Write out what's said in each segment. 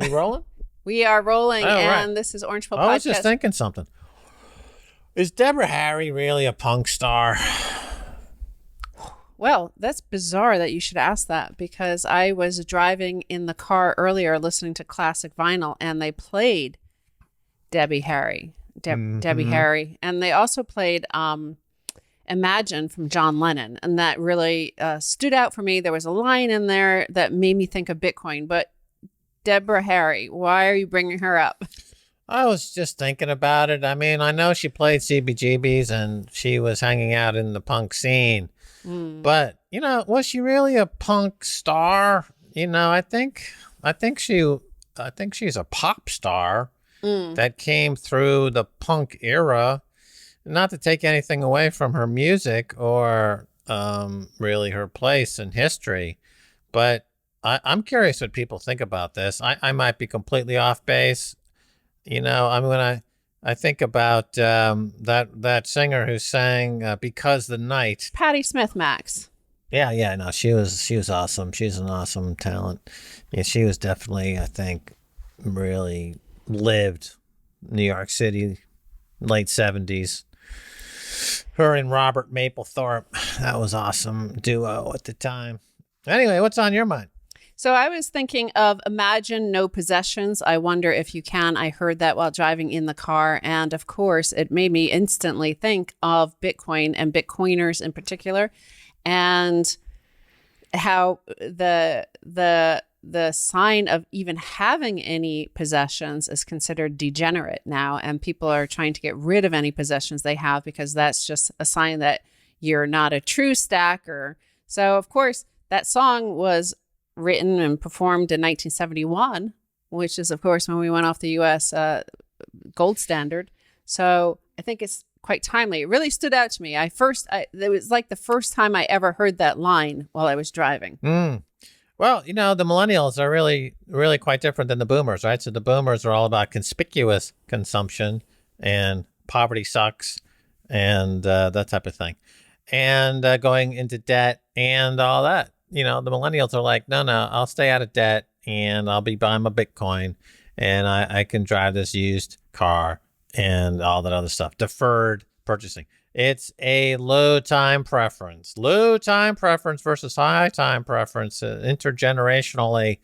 We rolling? We are rolling, and right. This is Orange Pill Podcast. I was just thinking something. Is Deborah Harry really a punk star? Well, that's bizarre that you should ask that, because I was driving in the car earlier listening to classic vinyl, and they played Debbie Harry. Debbie Harry. And they also played Imagine from John Lennon. And that really stood out for me. There was a line in there that made me think of Bitcoin. But Deborah Harry, why are you bringing her up? I was just thinking about it. I mean, I know she played CBGBs and she was hanging out in the punk scene. But, you know, was she really a punk star? You know, I think she's a pop star that came through the punk era. Not to take anything away from her music or really her place in history, but I'm curious what people think about this. I might be completely off base. You know, I think about that singer who sang "Because the Night." Patti Smith, Max. Yeah, no, she was awesome. She's an awesome talent. Yeah, she was definitely, I think, really lived New York City, late 70s. Her and Robert Mapplethorpe, that was awesome duo at the time. Anyway, what's on your mind? So I was thinking of Imagine No Possessions. I wonder if you can. I heard that while driving in the car. And of course, it made me instantly think of Bitcoin and Bitcoiners in particular, and how the sign of even having any possessions is considered degenerate now. And people are trying to get rid of any possessions they have, because that's just a sign that you're not a true stacker. So, of course, that song was written and performed in 1971, which is, of course, when we went off the U.S. gold standard. So I think it's quite timely. It really stood out to me. It was like the first time I ever heard that line while I was driving. Well, you know, the millennials are really, really quite different than the boomers, right? So the boomers are all about conspicuous consumption and poverty sucks and that type of thing, and going into debt and all that. You know, the millennials are like, no, I'll stay out of debt and I'll be buying my Bitcoin and I can drive this used car and all that other stuff. Deferred purchasing. It's a low time preference versus high time preference, intergenerationally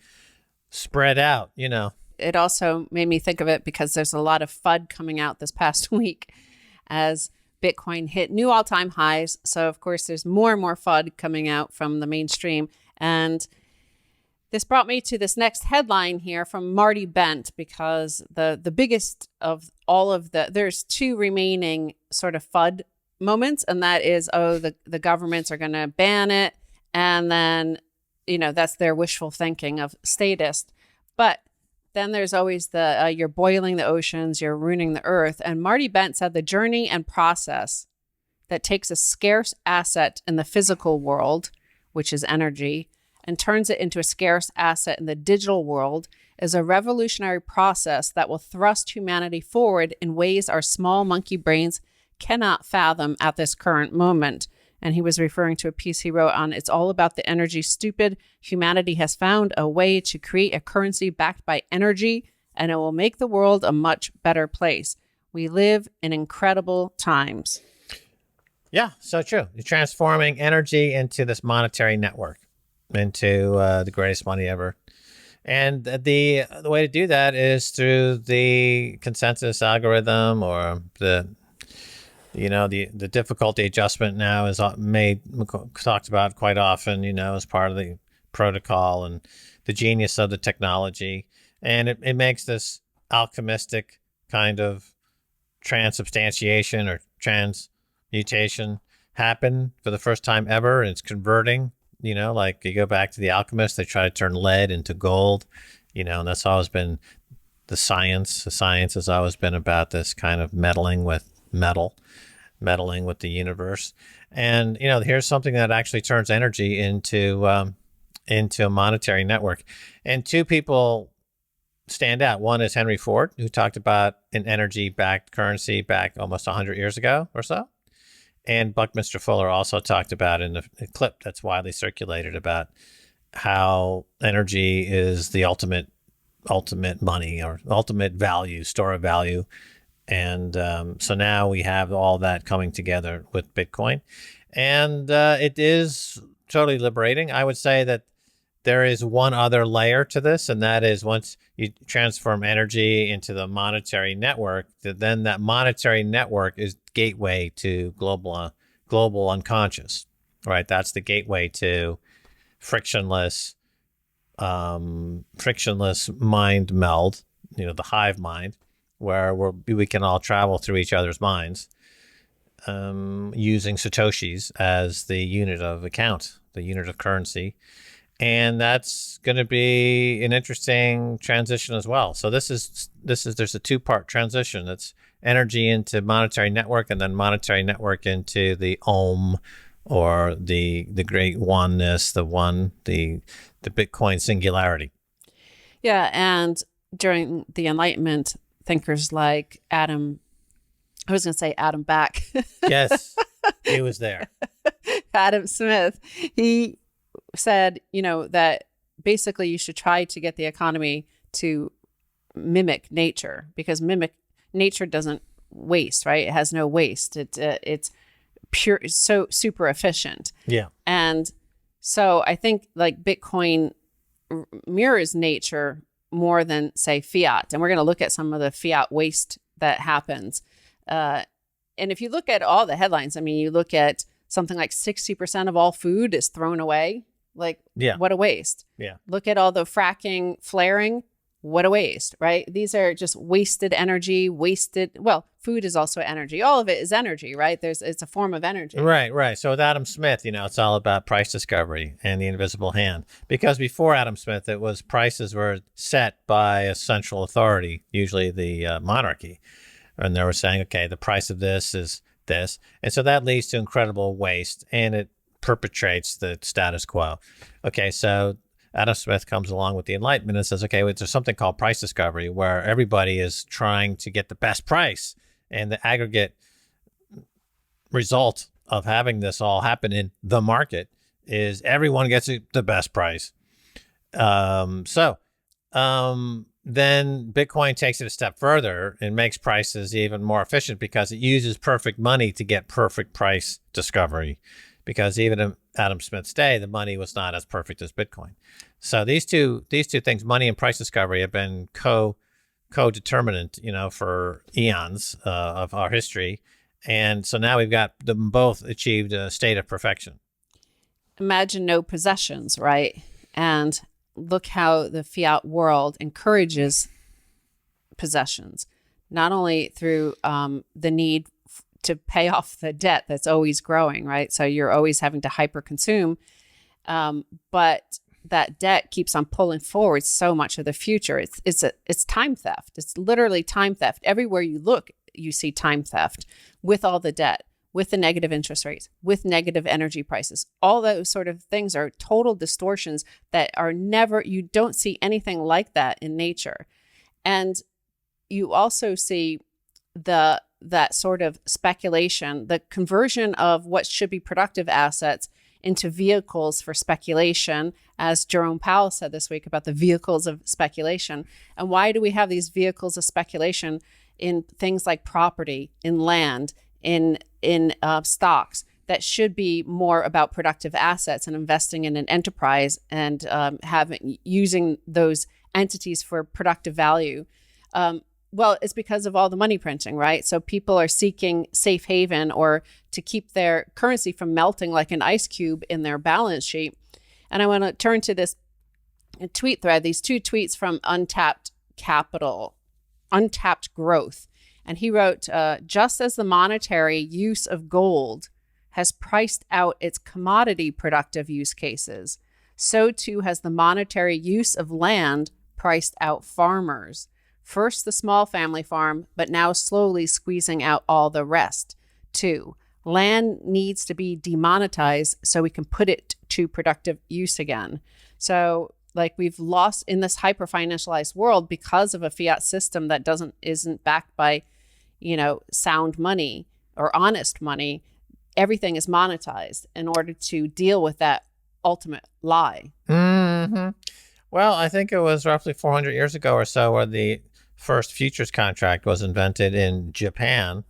spread out, you know. It also made me think of it because there's a lot of FUD coming out this past week as Bitcoin hit new all-time highs. So, of course, there's more and more FUD coming out from the mainstream. And this brought me to this next headline here from Marty Bent, because the biggest of all of there's two remaining sort of FUD moments. And that is, the governments are going to ban it. And then, you know, that's their wishful thinking of statist. But then there's always the you're boiling the oceans, you're ruining the earth. And Marty Bent said the journey and process that takes a scarce asset in the physical world, which is energy, and turns it into a scarce asset in the digital world is a revolutionary process that will thrust humanity forward in ways our small monkey brains cannot fathom at this current moment. And he was referring to a piece he wrote on It's All About the Energy Stupid. Humanity has found a way to create a currency backed by energy, and it will make the world a much better place. We live in incredible times. Yeah, so true. You're transforming energy into this monetary network, into the greatest money ever. And the way to do that is through the consensus algorithm, or the difficulty adjustment now is talked about quite often, you know, as part of the protocol. And the genius of the technology. And it makes this alchemistic kind of transubstantiation or transmutation happen for the first time ever. And it's converting, like you go back to the alchemists, they try to turn lead into gold, and that's always been the science. The science has always been about this kind of meddling with metal, meddling with the universe. And, here's something that actually turns energy into a monetary network. And two people stand out. One is Henry Ford, who talked about an energy-backed currency back almost 100 years ago or so. And Buckminster Fuller also talked about in a clip that's widely circulated about how energy is the ultimate money or ultimate value, store of value. And so now we have all that coming together with Bitcoin. And it is totally liberating. I would say that there is one other layer to this, and that is once you transform energy into the monetary network, then that monetary network is gateway to global unconscious, right? That's the gateway to frictionless mind meld, the hive mind, where we can all travel through each other's minds, using Satoshis as the unit of account, the unit of currency. And that's going to be an interesting transition as well. So there's a two-part transition. It's energy into monetary network, and then monetary network into the Om, or the great oneness, the Bitcoin singularity. Yeah, and during the Enlightenment, thinkers like Adam Back. Yes, he was there. Adam Smith, he said, that basically you should try to get the economy to mimic nature, because nature doesn't waste, right? It has no waste. It's pure, so super efficient. Yeah. And so I think like Bitcoin mirrors nature more than, say, fiat. And we're going to look at some of the fiat waste that happens. And if you look at all the headlines, you look at something like 60% of all food is thrown away. Like, yeah. What a waste. Yeah. Look at all the fracking, flaring. What a waste, right? These are just wasted energy, food is also energy. All of it is energy, right? It's a form of energy. Right. So with Adam Smith, it's all about price discovery and the invisible hand. Because before Adam Smith, it was prices were set by a central authority, usually the monarchy. And they were saying, okay, the price of this is this. And so that leads to incredible waste, and it perpetrates the status quo. Okay, so Adam Smith comes along with the Enlightenment and says, okay, there's something called price discovery, where everybody is trying to get the best price. And the aggregate result of having this all happen in the market is everyone gets the best price. Then Bitcoin takes it a step further and makes prices even more efficient, because it uses perfect money to get perfect price discovery. Because even in Adam Smith's day, the money was not as perfect as Bitcoin. So these two things, money and price discovery, have been co-determinant, for eons of our history. And so now we've got them both achieved a state of perfection. Imagine no possessions, right? And look how the fiat world encourages possessions, not only through the need to pay off the debt that's always growing, right? So you're always having to hyper consume, but that debt keeps on pulling forward so much of the future. It's time theft. It's literally time theft. Everywhere you look, you see time theft with all the debt, with the negative interest rates, with negative energy prices. All those sort of things are total distortions that are you don't see anything like that in nature. And you also see that sort of speculation, the conversion of what should be productive assets into vehicles for speculation, as Jerome Powell said this week about the vehicles of speculation. And why do we have these vehicles of speculation in things like property, in land, in stocks that should be more about productive assets and investing in an enterprise and using those entities for productive value? Well, it's because of all the money printing, right? So people are seeking safe haven or to keep their currency from melting like an ice cube in their balance sheet. And I want to turn to this a tweet thread, these 2 tweets from Untapped Growth. And he wrote, just as the monetary use of gold has priced out its commodity productive use cases, so too has the monetary use of land priced out farmers. First, the small family farm, but now slowly squeezing out all the rest. 2, land needs to be demonetized so we can put it to productive use again. So like we've lost in this hyper financialized world because of a fiat system that isn't backed by, sound money or honest money. Everything is monetized in order to deal with that ultimate lie. Mm-hmm. Well, I think it was roughly 400 years ago or so where the first futures contract was invented in Japan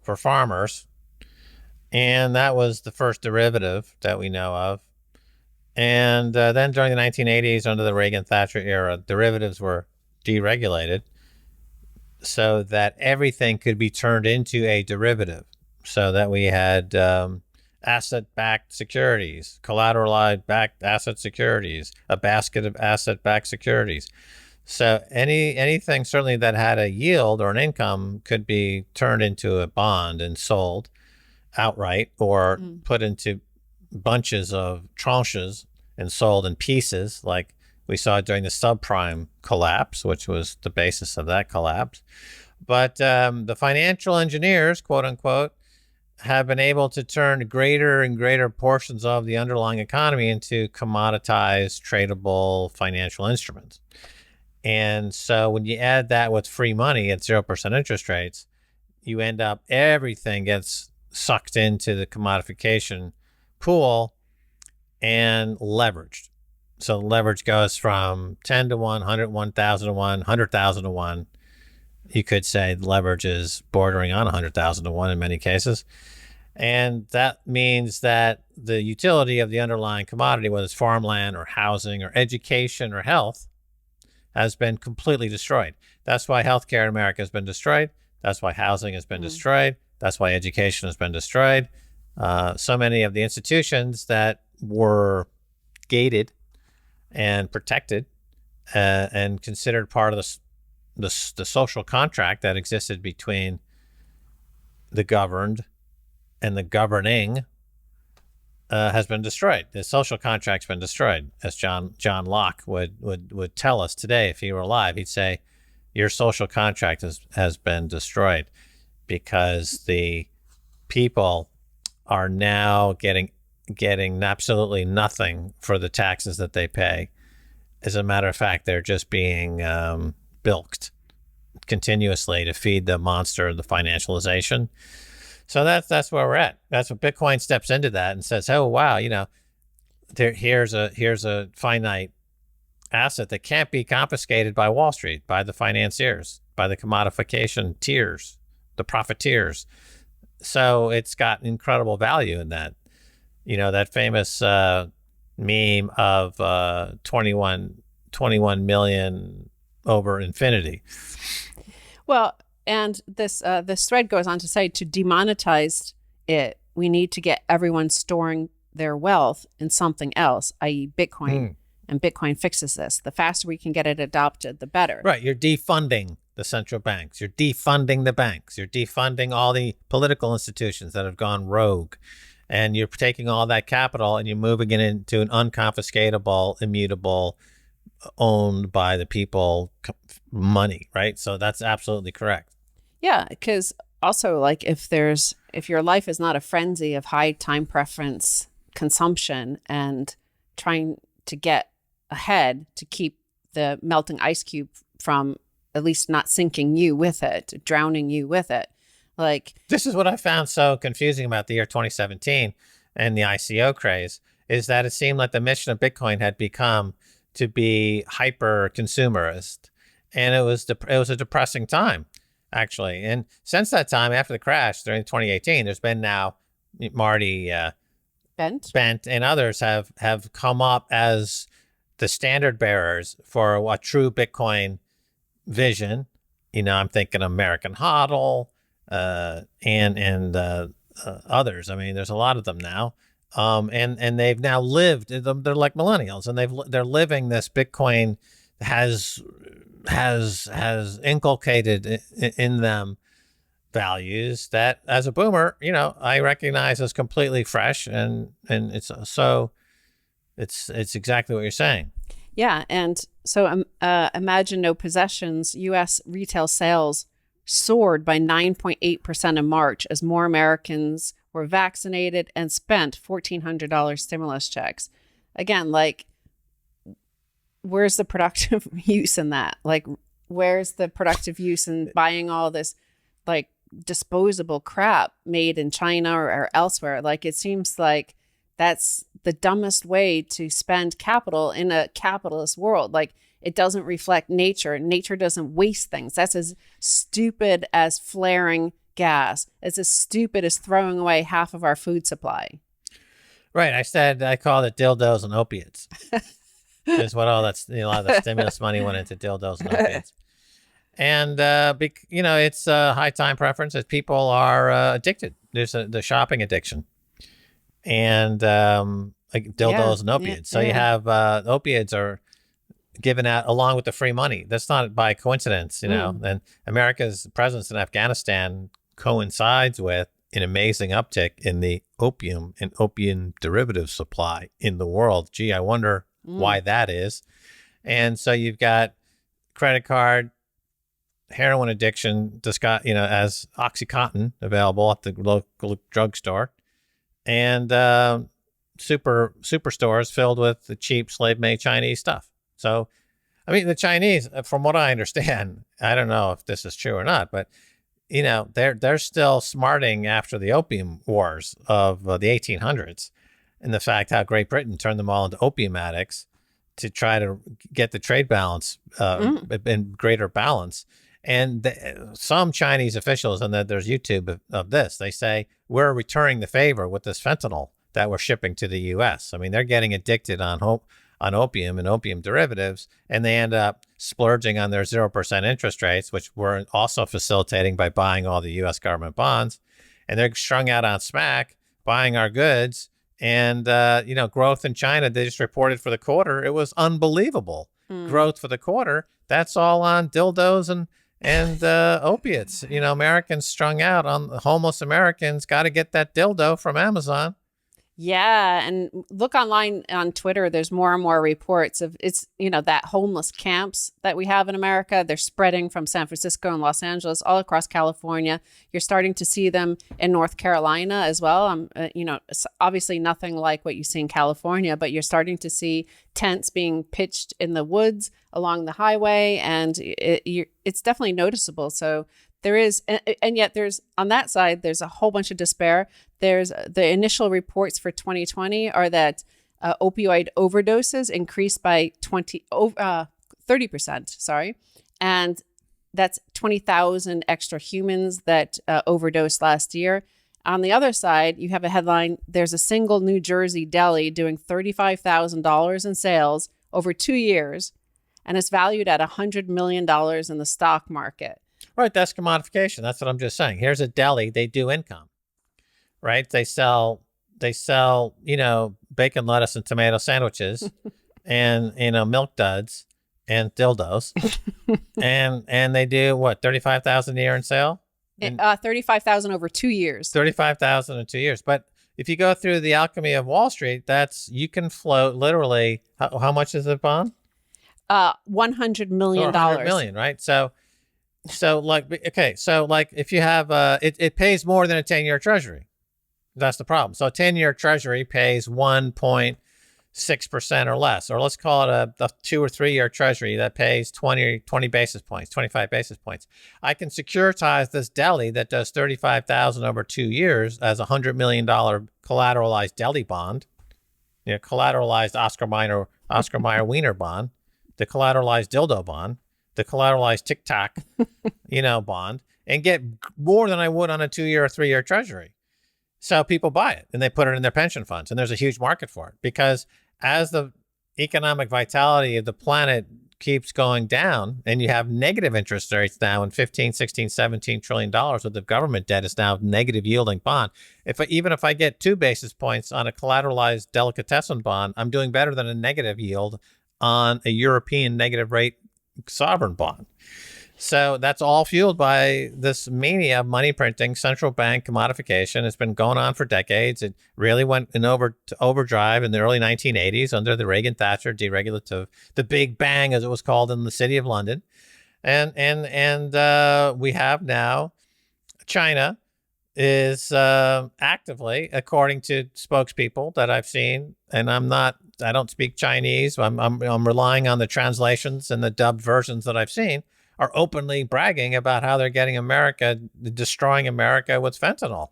for farmers. And that was the first derivative that we know of. And then during the 1980s, under the Reagan-Thatcher era, derivatives were deregulated so that everything could be turned into a derivative. So that we had asset-backed securities, collateralized-backed asset securities, a basket of asset-backed securities. So anything certainly that had a yield or an income could be turned into a bond and sold outright or put into bunches of tranches and sold in pieces, like we saw during the subprime collapse, which was the basis of that collapse. But the financial engineers, quote unquote, have been able to turn greater and greater portions of the underlying economy into commoditized, tradable financial instruments. And so when you add that with free money at 0% interest rates, you end up, everything gets sucked into the commodification pool and leveraged. So leverage goes from 10 to 1, 101,000 to 1, 100,000 to 1. You could say leverage is bordering on 100,000 to 1 in many cases. And that means that the utility of the underlying commodity, whether it's farmland or housing or education or health, has been completely destroyed. That's why healthcare in America has been destroyed. That's why housing has been destroyed. That's why education has been destroyed. So many of the institutions that were gated and protected and considered part of the social contract that existed between the governed and the governing has been destroyed. The social contract's been destroyed, as John Locke would tell us today if he were alive. He'd say, your social contract has been destroyed because the people are now getting absolutely nothing for the taxes that they pay. As a matter of fact, they're just being bilked continuously to feed the monster of the financialization. So that's where we're at. That's what Bitcoin steps into that and says, oh, wow, here's a finite asset that can't be confiscated by Wall Street, by the financiers, by the commodification tiers, the profiteers. So it's got incredible value in that. That famous meme of 21 million over infinity. Well, and this thread goes on to say, to demonetize it, we need to get everyone storing their wealth in something else, i.e. Bitcoin. And Bitcoin fixes this. The faster we can get it adopted, the better. Right. You're defunding the central banks. You're defunding the banks. You're defunding all the political institutions that have gone rogue. And you're taking all that capital and you're moving it into an unconfiscatable, immutable, owned by the people money, right? So that's absolutely correct. Yeah, because also, like, if your life is not a frenzy of high time preference consumption and trying to get ahead to keep the melting ice cube from at least not sinking you with it, drowning you with it. Like, this is what I found so confusing about the year 2017 and the ICO craze, is that it seemed like the mission of Bitcoin had become to be hyper consumerist. And it was a depressing time, actually. And since that time, after the crash during 2018, there's been now Marty Bent and others have come up as the standard bearers for a true Bitcoin vision. I'm thinking American HODL and others. I mean, there's a lot of them now. And they've now lived. They're like millennials, and they're living this. Bitcoin has inculcated in them values that, as a boomer, I recognize as completely fresh, and it's exactly what you're saying. Yeah, and so imagine no possessions. U.S. retail sales soared by 9.8% in March as more Americans were vaccinated and spent $1,400 stimulus checks. Again, like, where's the productive use in that? Like, where's the productive use in buying all this, like, disposable crap made in China or elsewhere? Like, it seems like that's the dumbest way to spend capital in a capitalist world. Like, it doesn't reflect nature. Nature doesn't waste things. That's as stupid as flaring gas. It's as stupid as throwing away half of our food supply. Right. I called it dildos and opiates. Is what all that's, a lot of the stimulus money went into dildos and opiates. And, it's high time preference as people are addicted. There's the shopping addiction. And like dildos and opiates. So you have opiates are given out along with the free money. That's not by coincidence, And America's presence in Afghanistan coincides with an amazing uptick in the opium and opium derivative supply in the world. Gee, I wonder why that is. And so you've got credit card, heroin addiction, as OxyContin available at the local drugstore, and superstores filled with the cheap slave-made Chinese stuff. So, I mean, the Chinese, from what I understand, I don't know if this is true or not, but they're still smarting after the opium wars of the 1800s, and the fact how Great Britain turned them all into opium addicts to try to get the trade balance in greater balance. And some Chinese officials, and there's YouTube of this, they say, we're returning the favor with this fentanyl that we're shipping to the U.S. I mean, they're getting addicted on opium and opium derivatives, and they end up splurging on their 0% interest rates, which we're also facilitating by buying all the U.S. government bonds. And they're strung out on smack, buying our goods. And, growth in China, they just reported for the quarter, it was unbelievable. Growth for the quarter, that's all on dildos and opiates. Americans strung out on homeless Americans got to get that dildo from Amazon. Yeah. And look online on Twitter, there's more and more reports of that homeless camps that we have in America. They're spreading from San Francisco and Los Angeles all across California. You're starting to see them in North Carolina as well. Obviously nothing like what you see in California, but you're starting to see tents being pitched in the woods along the highway, and it's definitely noticeable. So there is, and yet there's, on that side, there's a whole bunch of despair. There's the initial reports for 2020 are that opioid overdoses increased by 30%, sorry. And that's 20,000 extra humans that overdosed last year. On the other side, you have a headline, there's a single New Jersey deli doing $35,000 in sales over 2 years, and it's valued at $100 million in the stock market. Right, that's commodification. That's what I'm just saying. Here's a deli, they do income, right? They sell, bacon, lettuce, and tomato sandwiches, and milk duds and dildos, and they do what, 35,000 a year in sale? 35,000 over 2 years. 35,000 in 2 years. But if you go through the alchemy of Wall Street, you can float literally. How much is a bond? $100 million. $100 million, right? So if you have it pays more than a 10-year treasury. That's the problem. So a 10-year treasury pays 1.6% or less, or let's call it a 2 or 3 year treasury that pays 20 basis points, 25 basis points. I can securitize this deli that does 35,000 over 2 years as a $100 million collateralized deli bond, collateralized Oscar Mayer Wiener bond, the collateralized dildo bond, the collateralized Tic Tac, bond, and get more than I would on a 2 year or 3 year treasury. So people buy it and they put it in their pension funds, and there's a huge market for it because as the economic vitality of the planet keeps going down and you have negative interest rates now in 15, 16, 17 trillion dollars with the government debt is now negative yielding bond. Even if I get 2 basis points on a collateralized delicatessen bond, I'm doing better than a negative yield on a European negative rate sovereign bond. So that's all fueled by this mania of money printing, central bank commodification. It's been going on for decades. It really went to overdrive in the early 1980s under the Reagan-Thatcher deregulative, the Big Bang, as it was called in the City of London. And we have now China is actively, according to spokespeople that I've seen, and I don't speak Chinese. I'm relying on the translations and the dubbed versions that I've seen, are openly bragging about how they're destroying America with fentanyl.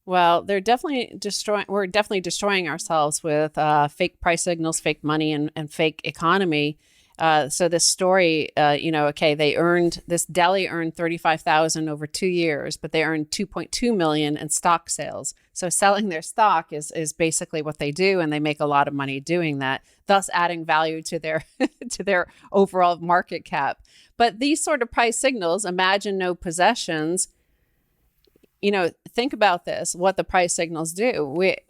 Well, we're definitely destroying ourselves with fake price signals, fake money, and fake economy. So this story, this deli earned $35,000 over 2 years, but they earned $2.2 million in stock sales. So selling their stock is basically what they do, and they make a lot of money doing that, thus adding value to their to their overall market cap. But these sort of price signals, imagine no possessions. Think about this, what the price signals do.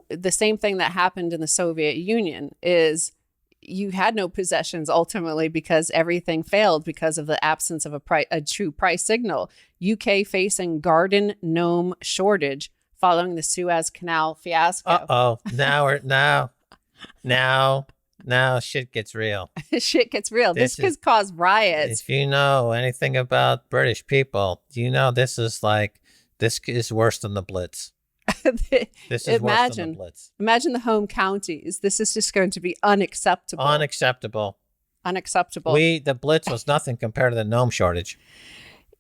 The same thing that happened in the Soviet Union is you had no possessions ultimately because everything failed because of the absence of a true price signal. UK facing garden gnome shortage following the Suez Canal fiasco. Now shit gets real. Shit gets real. This could cause riots. If you know anything about British people, you know this is worse than the Blitz. This is worse than the Blitz. Imagine the home counties. This is just going to be unacceptable. Unacceptable. The Blitz was nothing compared to the gnome shortage.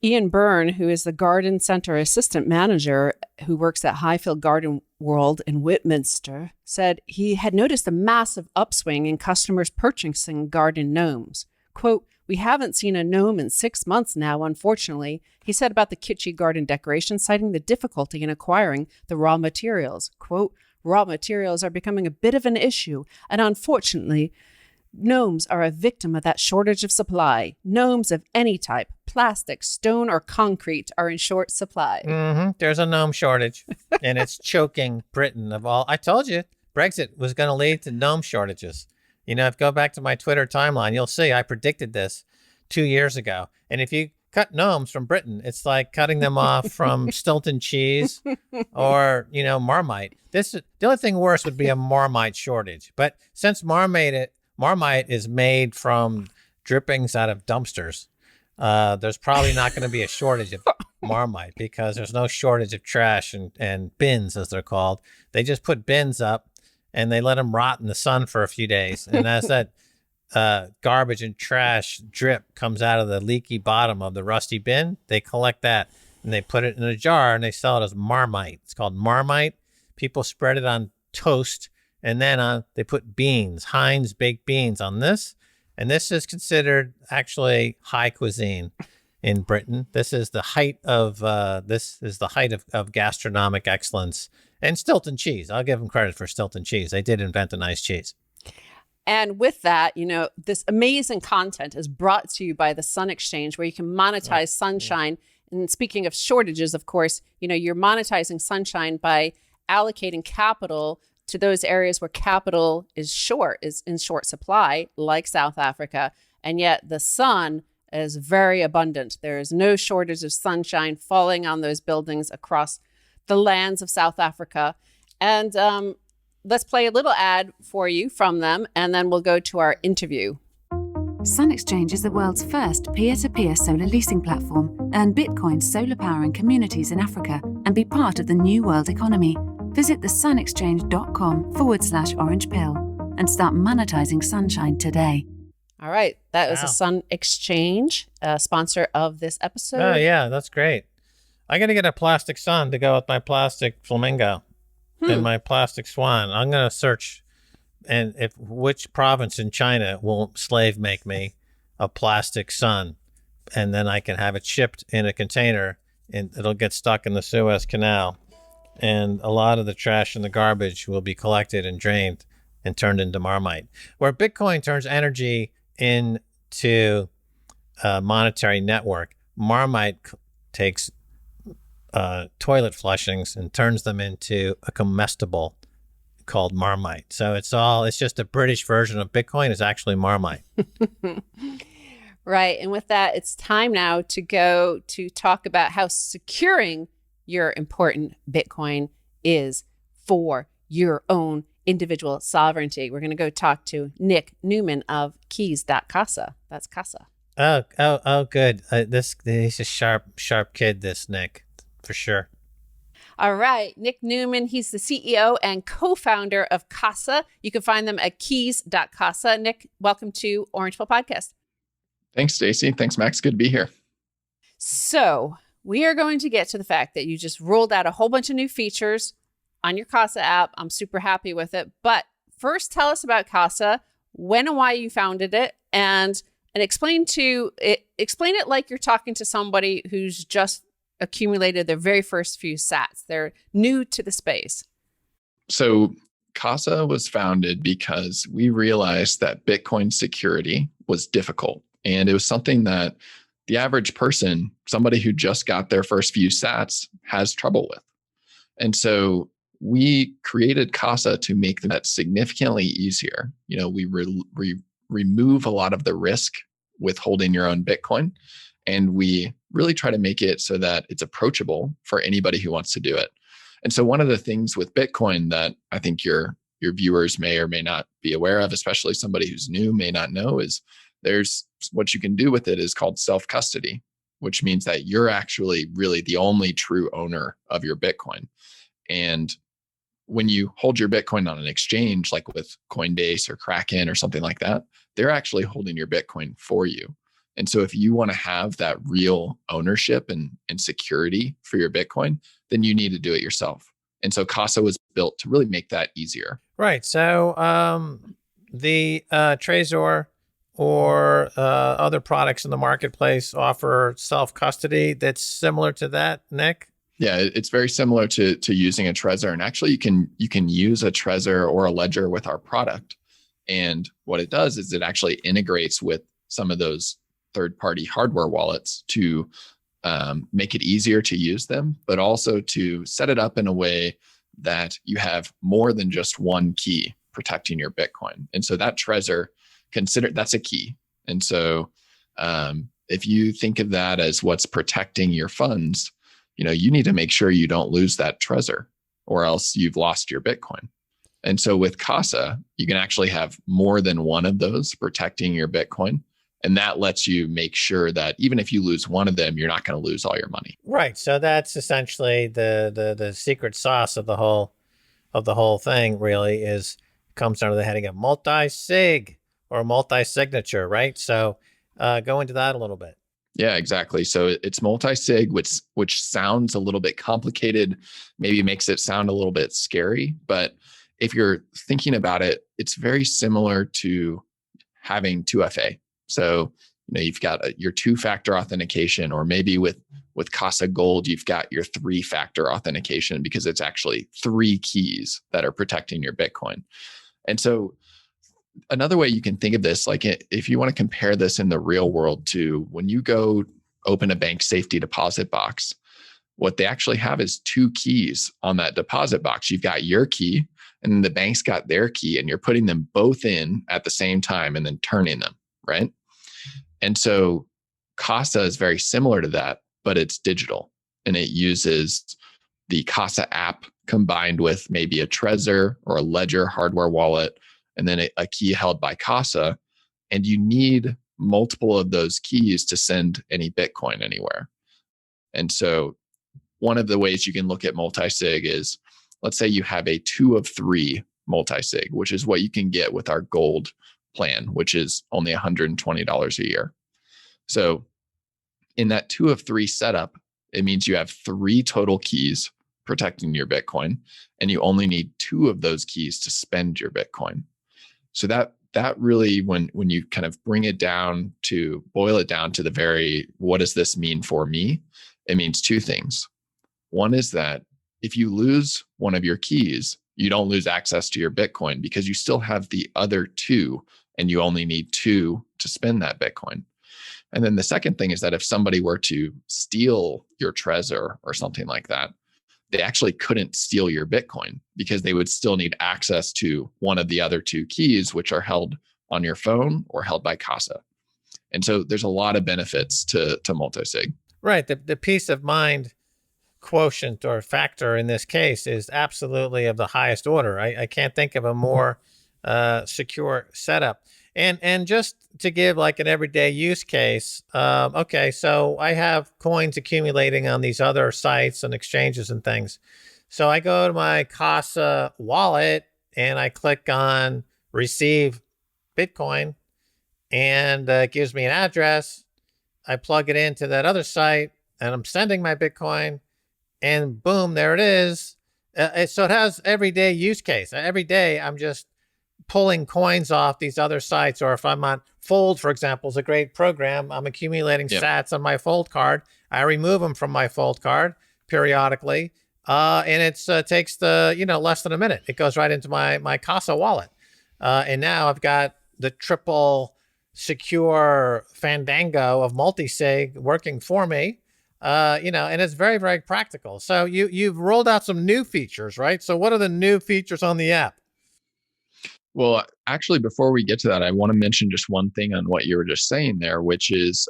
Ian Byrne, who is the Garden Center assistant manager who works at Highfield Garden World in Whitminster, said he had noticed a massive upswing in customers purchasing garden gnomes. Quote, "We haven't seen a gnome in 6 months now, unfortunately," he said about the kitschy garden decoration, citing the difficulty in acquiring the raw materials. Quote, "Raw materials are becoming a bit of an issue, and unfortunately, gnomes are a victim of that shortage of supply. Gnomes of any type, plastic, stone, or concrete, are in short supply." Mm-hmm. There's a gnome shortage, and it's choking Britain of all. I told you, Brexit was going to lead to gnome shortages. If you go back to my Twitter timeline, you'll see I predicted this 2 years ago. And if you cut gnomes from Britain, it's like cutting them off from Stilton cheese or, Marmite. The only thing worse would be a Marmite shortage. But since Marmite is made from drippings out of dumpsters, there's probably not going to be a shortage of Marmite because there's no shortage of trash and bins, as they're called. They just put bins up and they let them rot in the sun for a few days. And as that garbage and trash drip comes out of the leaky bottom of the rusty bin, they collect that and they put it in a jar and they sell it as Marmite. It's called Marmite. People spread it on toast. And then they put beans, Heinz baked beans on this. And this is considered actually high cuisine in Britain. This is the height of gastronomic excellence. And Stilton cheese. I'll give them credit for Stilton cheese. They did invent a nice cheese. And with that, this amazing content is brought to you by the Sun Exchange, where you can monetize sunshine. Yeah. And speaking of shortages, of course, you're monetizing sunshine by allocating capital to those areas where capital is in short supply, like South Africa. And yet the sun is very abundant. There is no shortage of sunshine falling on those buildings across the lands of South Africa. And let's play a little ad for you from them, and then we'll go to our interview. Sun Exchange is the world's first peer-to-peer solar leasing platform. Earn Bitcoin solar power in communities in Africa and be part of the new world economy. Visit thesunexchange.com/orange pill and start monetizing sunshine today. All right. That was the Sun Exchange, sponsor of this episode. Oh, yeah. That's great. I got to get a plastic sun to go with my plastic flamingo and my plastic swan. I'm going to search which province in China will slave make me a plastic sun, and then I can have it shipped in a container and it'll get stuck in the Suez Canal. And a lot of the trash and the garbage will be collected and drained and turned into Marmite. Where Bitcoin turns energy into to a monetary network. Marmite takes toilet flushings and turns them into a comestible called Marmite. So it's just a British version of Bitcoin. It's actually Marmite. Right. And with that, it's time now to go to talk about how securing your important Bitcoin is for your own individual sovereignty. We're going to go talk to Nick Newman of keys.casa. That's Casa. Oh, good. He's a sharp kid, this Nick, for sure. All right. Nick Newman, he's the CEO and co-founder of Casa. You can find them at keys.casa. Nick, welcome to Orange Pill Podcast. Thanks, Stacy. Thanks, Max. Good to be here. So we are going to get to the fact that you just rolled out a whole bunch of new features on your Casa app. I'm super happy with it. But first, tell us about Casa, when and why you founded it, and explain it like you're talking to somebody who's just accumulated their very first few sats. They're new to the space. So Casa was founded because we realized that Bitcoin security was difficult. And it was something that the average person, somebody who just got their first few sats, has trouble with. And so we created Casa to make that significantly easier. We remove a lot of the risk with holding your own Bitcoin. And we really try to make it so that it's approachable for anybody who wants to do it. And so one of the things with Bitcoin that I think your viewers may or may not be aware of, especially somebody who's new may not know, is there's what you can do with it is called self-custody, which means that you're actually really the only true owner of your Bitcoin. And when you hold your Bitcoin on an exchange, like with Coinbase or Kraken or something like that, they're actually holding your Bitcoin for you. And so if you want to have that real ownership and security for your Bitcoin, then you need to do it yourself. And so Casa was built to really make that easier. Right. So the Trezor or other products in the marketplace offer self-custody that's similar to that, Nick? Yeah, it's very similar to using a Trezor. And actually, you can use a Trezor or a Ledger with our product. And what it does is it actually integrates with some of those third-party hardware wallets to make it easier to use them, but also to set it up in a way that you have more than just one key protecting your Bitcoin. And so that Trezor, that's a key. And so if you think of that as what's protecting your funds, you need to make sure you don't lose that Trezor or else you've lost your Bitcoin. And so with Casa, you can actually have more than one of those protecting your Bitcoin. And that lets you make sure that even if you lose one of them, you're not going to lose all your money. Right. So that's essentially the secret sauce of the whole thing. Really comes under the heading of multi-sig or multi-signature. Right. So go into that a little bit. Yeah, exactly. So it's multi-sig, which sounds a little bit complicated, maybe makes it sound a little bit scary. But if you're thinking about it, it's very similar to having 2FA. So you've got your two-factor authentication, or maybe with Casa Gold, you've got your three-factor authentication because it's actually three keys that are protecting your Bitcoin. And so another way you can think of this, like if you want to compare this in the real world to when you go open a bank safety deposit box, what they actually have is two keys on that deposit box. You've got your key and then the bank's got their key, and you're putting them both in at the same time and then turning them, right? And so Casa is very similar to that, but it's digital, and it uses the Casa app combined with maybe a Trezor or a Ledger hardware wallet, and then a key held by Casa. And you need multiple of those keys to send any Bitcoin anywhere. And so one of the ways you can look at multi-sig is, let's say you have a 2 of 3 multi-sig, which is what you can get with our gold plan, which is only $120 a year. So in that 2 of 3 setup, it means you have 3 total keys protecting your Bitcoin, and you only need 2 of those keys to spend your Bitcoin. So that really, when you kind of boil it down to the very, what does this mean for me? It means 2 things. One is that if you lose one of your keys, you don't lose access to your Bitcoin because you still have the other 2, and you only need 2 spend that Bitcoin. And then the second thing is that if somebody were to steal your Trezor or something like that, they actually couldn't steal your Bitcoin because they would still need access to one of the other two keys, which are held on your phone or held by Casa. And so there's a lot of benefits to multi-sig. Right. The peace of mind quotient or factor in this case is absolutely of the highest order. I can't think of a more secure setup. And just to give like an everyday use case, okay, so I have coins accumulating on these other sites and exchanges and things. So I go to my Casa wallet and I click on receive Bitcoin, and it gives me an address. I plug it into that other site and I'm sending my Bitcoin, and boom, there it is. So it has everyday use case. Every day I'm just pulling coins off these other sites. Or if I'm on Fold, for example, is a great program. I'm accumulating sats on my Fold card. I remove them from my Fold card periodically. And it takes less than a minute. It goes right into my Casa wallet. And now I've got the triple secure fandango of multi-sig working for me. And it's very, very practical. So you've rolled out some new features, right? So what are the new features on the app? Well, actually, before we get to that, I want to mention just one thing on what you were just saying there, which is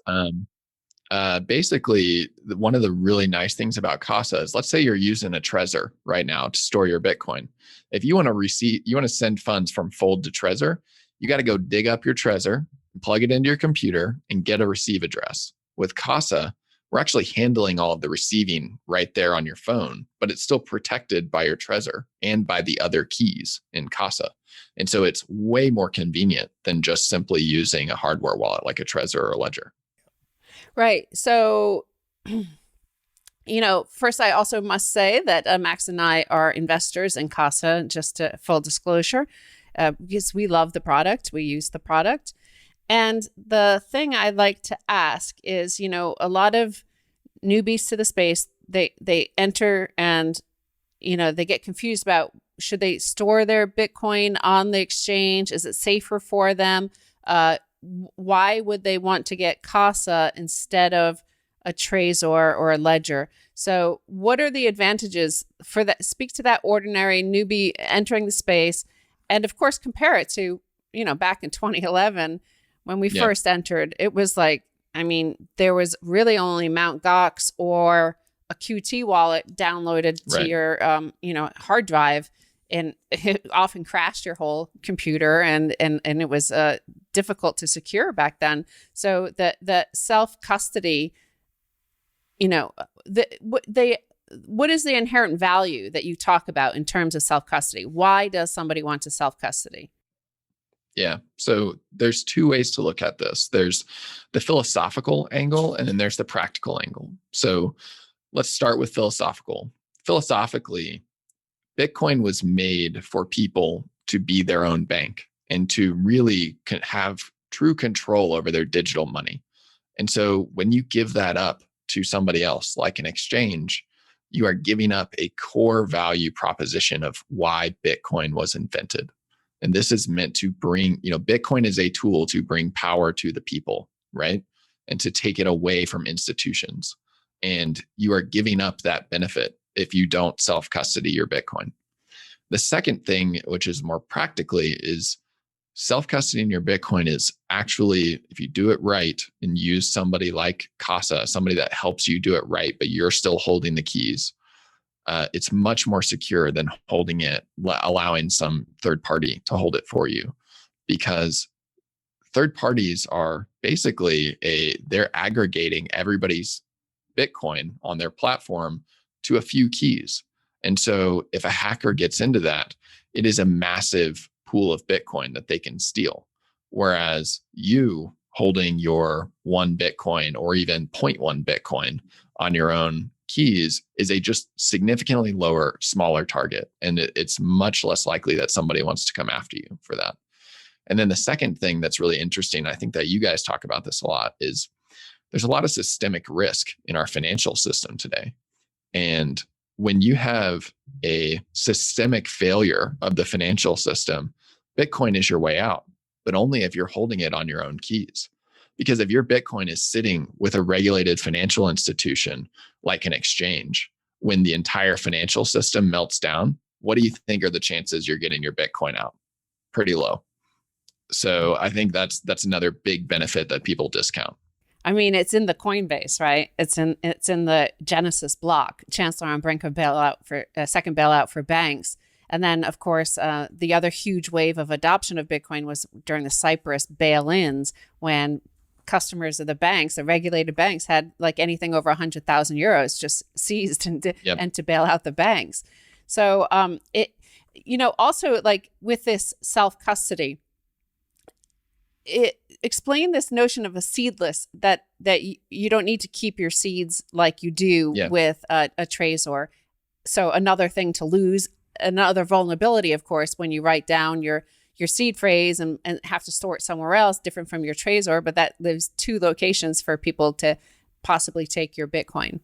basically one of the really nice things about Casa is, let's say you're using a Trezor right now to store your Bitcoin. If you want to send funds from Fold to Trezor, you got to go dig up your Trezor, plug it into your computer, and get a receive address. With Casa, we're actually handling all of the receiving right there on your phone, but it's still protected by your Trezor and by the other keys in Casa. And so it's way more convenient than just simply using a hardware wallet like a Trezor or a Ledger. Right. So, first, I also must say that Max and I are investors in Casa, just to full disclosure, because we love the product. We use the product. And the thing I'd like to ask is, a lot of newbies to the space, they enter and, they get confused about, should they store their Bitcoin on the exchange? Is it safer for them? Why would they want to get Casa instead of a Trezor or a Ledger? So what are the advantages for that? Speak to that ordinary newbie entering the space, and of course, compare it to, back in 2011, when we first entered. It was like, there was really only Mt. Gox or a QT wallet downloaded to your, hard drive, and it often crashed your whole computer, and it was difficult to secure back then. So the self custody, what is the inherent value that you talk about in terms of self custody? Why does somebody want to self custody? Yeah. So there's two ways to look at this. There's the philosophical angle, and then there's the practical angle. So let's start with philosophical. Philosophically, Bitcoin was made for people to be their own bank and to really have true control over their digital money. And so when you give that up to somebody else, like an exchange, you are giving up a core value proposition of why Bitcoin was invented. And this is meant to bring, Bitcoin is a tool to bring power to the people, right? And to take it away from institutions. And you are giving up that benefit if you don't self-custody your Bitcoin. The second thing, which is more practically, is self-custodying your Bitcoin is actually, if you do it right and use somebody like Casa, somebody that helps you do it right, but you're still holding the keys, it's much more secure than holding it, allowing some third party to hold it for you. Because third parties are basically they're aggregating everybody's Bitcoin on their platform to a few keys. And so if a hacker gets into that, it is a massive pool of Bitcoin that they can steal. Whereas you holding your 1 Bitcoin or even 0.1 Bitcoin on your own keys is a just significantly lower, smaller target. And it's much less likely that somebody wants to come after you for that. And then the second thing that's really interesting, I think that you guys talk about this a lot, is there's a lot of systemic risk in our financial system today. And when you have a systemic failure of the financial system, Bitcoin is your way out. but only if you're holding it on your own keys. Because if your Bitcoin is sitting with a regulated financial institution like an exchange, when the entire financial system melts down, what do you think are the chances you're getting your Bitcoin out? Pretty low. So I think that's another big benefit that people discount. I mean, it's in the Coinbase, right? It's in the Genesis block. Chancellor on brink of bailout for a second bailout for banks. And then, of course, the other huge wave of adoption of Bitcoin was during the Cyprus bail-ins, when customers of the banks, the regulated banks, had like anything over 100,000 euros just seized and to bail out the banks. So also like with this self-custody, explain this notion of a seedless, that you don't need to keep your seeds like you do with a Trezor. So another thing to lose, another vulnerability, of course, when you write down your seed phrase and have to store it somewhere else different from your Trezor, but that leaves two locations for people to possibly take your Bitcoin.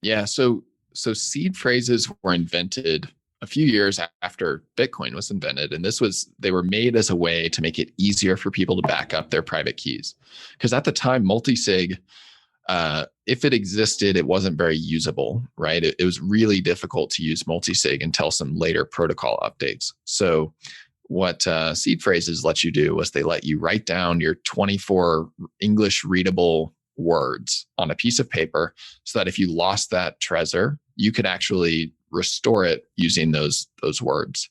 Yeah. So seed phrases were invented a few years after Bitcoin was invented. And they were made as a way to make it easier for people to back up their private keys. Because at the time, multi-sig, if it existed, it wasn't very usable, right? It was really difficult to use multi-sig until some later protocol updates. So what seed phrases let you do was they let you write down your 24 English readable words on a piece of paper, so that if you lost that Trezor, you could actually restore it using those words.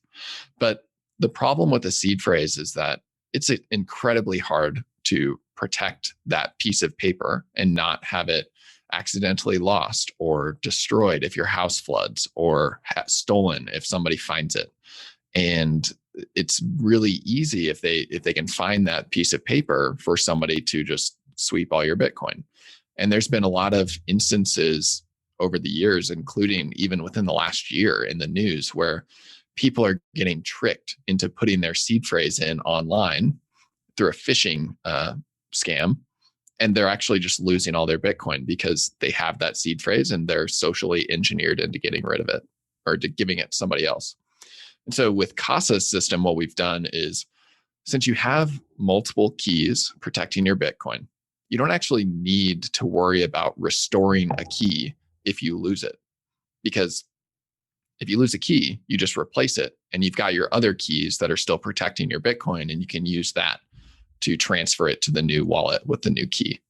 But the problem with the seed phrase is that it's incredibly hard to protect that piece of paper and not have it accidentally lost or destroyed if your house floods, or stolen if somebody finds it. And it's really easy if they can find that piece of paper for somebody to just sweep all your Bitcoin. And there's been a lot of instances over the years, including even within the last year in the news, where people are getting tricked into putting their seed phrase in online through a phishing scam. And they're actually just losing all their Bitcoin because they have that seed phrase and they're socially engineered into getting rid of it or to giving it to somebody else. And so with Casa's system, what we've done is, since you have multiple keys protecting your Bitcoin, you don't actually need to worry about restoring a key if you lose it. Because if you lose a key, you just replace it and you've got your other keys that are still protecting your Bitcoin, and you can use that to transfer it to the new wallet with the new key.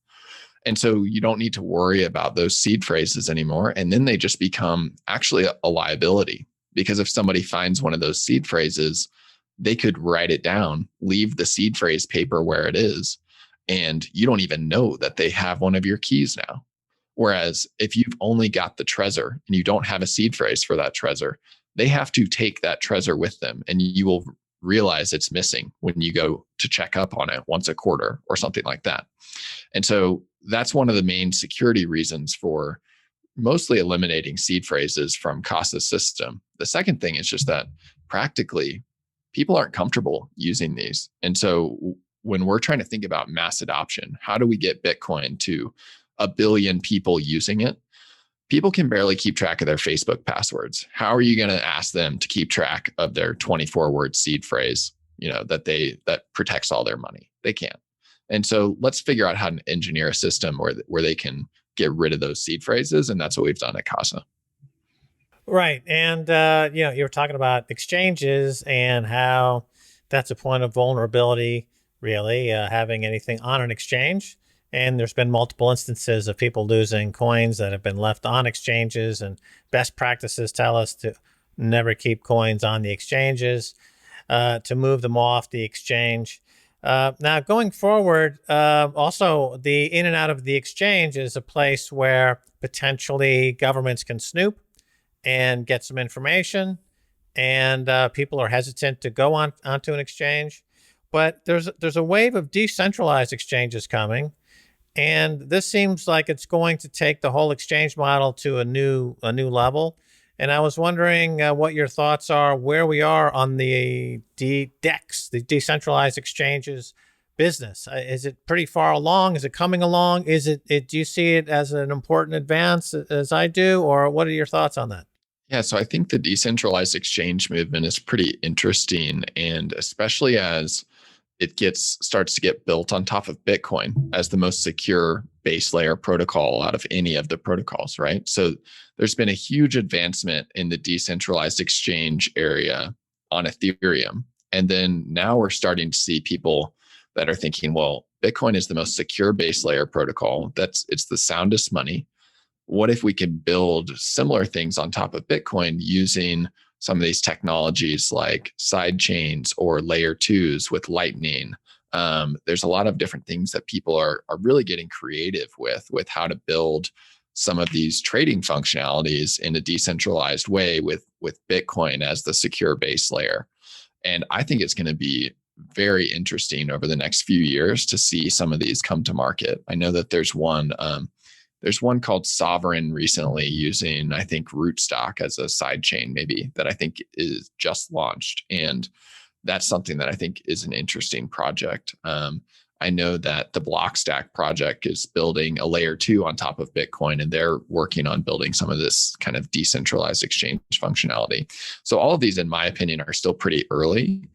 And so you don't need to worry about those seed phrases anymore. And then they just become actually a liability, because if somebody finds one of those seed phrases, they could write it down, leave the seed phrase paper where it is, and you don't even know that they have one of your keys now. Whereas if you've only got the Trezor and you don't have a seed phrase for that Trezor, they have to take that Trezor with them, and you will realize it's missing when you go to check up on it once a quarter or something like that. And so that's one of the main security reasons for mostly eliminating seed phrases from Casa's system. The second thing is just that practically people aren't comfortable using these. And so when we're trying to think about mass adoption, how do we get Bitcoin to 1 billion people using it? People can barely keep track of their Facebook passwords. How are you going to ask them to keep track of their 24-word seed phrase, that protects all their money? They can't. And so let's figure out how to engineer a system where they can get rid of those seed phrases. And that's what we've done at Casa. Right. And, you were talking about exchanges and how that's a point of vulnerability, really, having anything on an exchange. And there's been multiple instances of people losing coins that have been left on exchanges, and best practices tell us to never keep coins on the exchanges, to move them off the exchange. Now, going forward, also the in and out of the exchange is a place where potentially governments can snoop and get some information, and people are hesitant to go onto an exchange. But there's a wave of decentralized exchanges coming. And this seems like it's going to take the whole exchange model to a new level. And I was wondering what your thoughts are, where we are on the DEX, the decentralized exchanges business. Is it pretty far along? Is it coming along? Do you see it as an important advance, as I do, or what are your thoughts on that? Yeah, so I think the decentralized exchange movement is pretty interesting, and especially as it starts to get built on top of Bitcoin as the most secure base layer protocol out of any of the protocols, right? So there's been a huge advancement in the decentralized exchange area on Ethereum. And then now we're starting to see people that are thinking, well, Bitcoin is the most secure base layer protocol. It's the soundest money. What if we can build similar things on top of Bitcoin using some of these technologies like side chains or layer twos with Lightning? There's a lot of different things that people are really getting creative with how to build some of these trading functionalities in a decentralized way with Bitcoin as the secure base layer. And I think it's going to be very interesting over the next few years to see some of these come to market. I know that there's one called Sovereign recently using, I think, Rootstock as a side chain, maybe, that I think is just launched. And that's something that I think is an interesting project. I know that the Blockstack project is building a layer 2 on top of Bitcoin, and they're working on building some of this kind of decentralized exchange functionality. So all of these, in my opinion, are still pretty early,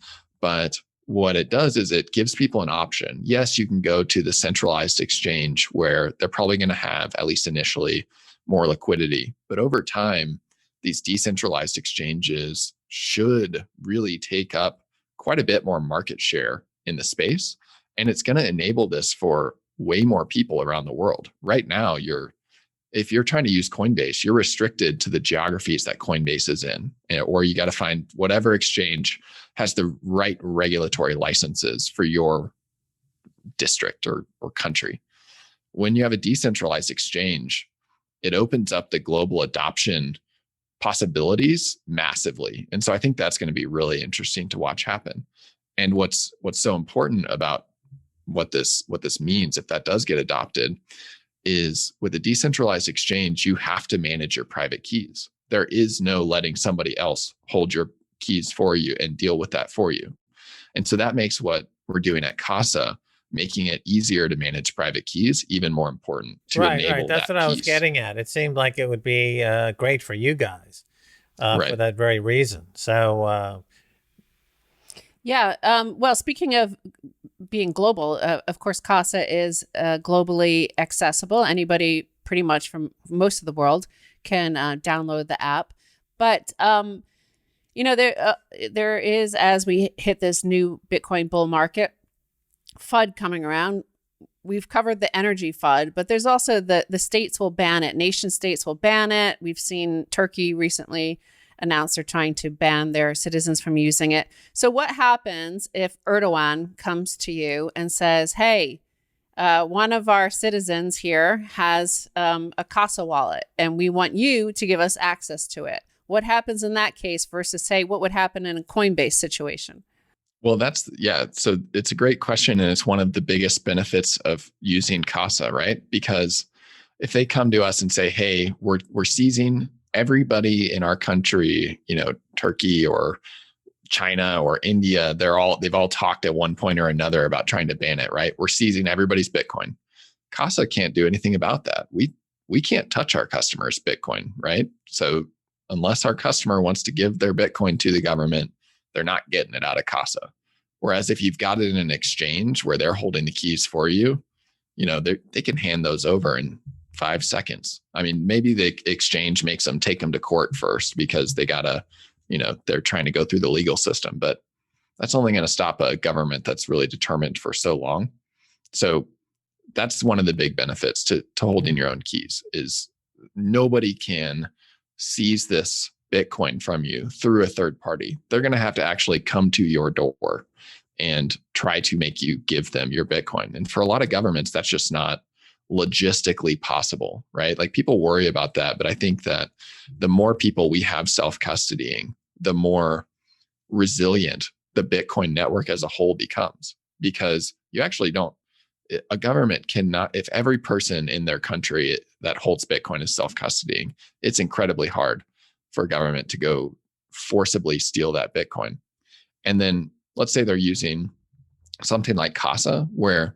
but what it does is it gives people an option. Yes, you can go to the centralized exchange where they're probably going to have, at least initially, more liquidity. But over time, these decentralized exchanges should really take up quite a bit more market share in the space. And it's going to enable this for way more people around the world. Right now, if you're trying to use Coinbase, you're restricted to the geographies that Coinbase is in, or you got to find whatever exchange has the right regulatory licenses for your district or country. When you have a decentralized exchange, it opens up the global adoption possibilities massively. And so I think that's going to be really interesting to watch happen. And what's so important about what this means, if that does get adopted, is with a decentralized exchange, you have to manage your private keys. There is no letting somebody else hold your keys for you and deal with that for you. And so that makes what we're doing at Casa, making it easier to manage private keys, even more important to enable right. That's that what I was piece. getting at. It seemed like it would be great for you guys Right. for that very reason. So, well, speaking of being global, of course, Casa is globally accessible. Anybody pretty much from most of the world can download the app. But, there is, as we hit this new Bitcoin bull market, FUD coming around. We've covered the energy FUD, but there's also the states will ban it. Nation states will ban it. We've seen Turkey recently announce they're trying to ban their citizens from using it. So what happens if Erdogan comes to you and says, hey, one of our citizens here has a Casa wallet and we want you to give us access to it? What happens in that case versus, say, what would happen in a Coinbase situation? Well, so it's a great question. And it's one of the biggest benefits of using Casa, right? Because if they come to us and say, hey, we're seizing everybody in our country, Turkey or China or India, they've all talked at one point or another about trying to ban it, right? We're seizing everybody's Bitcoin. Casa can't do anything about that. We can't touch our customers' Bitcoin, right? So unless our customer wants to give their Bitcoin to the government, they're not getting it out of Casa. Whereas if you've got it in an exchange where they're holding the keys for you, they can hand those over in 5 seconds. I mean, maybe the exchange makes them take them to court first because they they're trying to go through the legal system, but that's only going to stop a government that's really determined for so long. So that's one of the big benefits to holding your own keys is nobody can seize this Bitcoin from you through a third party. They're going to have to actually come to your door and try to make you give them your Bitcoin. And for a lot of governments, that's just not logistically possible, right? Like people worry about that, but I think that the more people we have self-custodying, the more resilient the Bitcoin network as a whole becomes, because you actually a government cannot, if every person in their country that holds Bitcoin is self-custodying, it's incredibly hard for a government to go forcibly steal that Bitcoin. And then let's say they're using something like Casa, where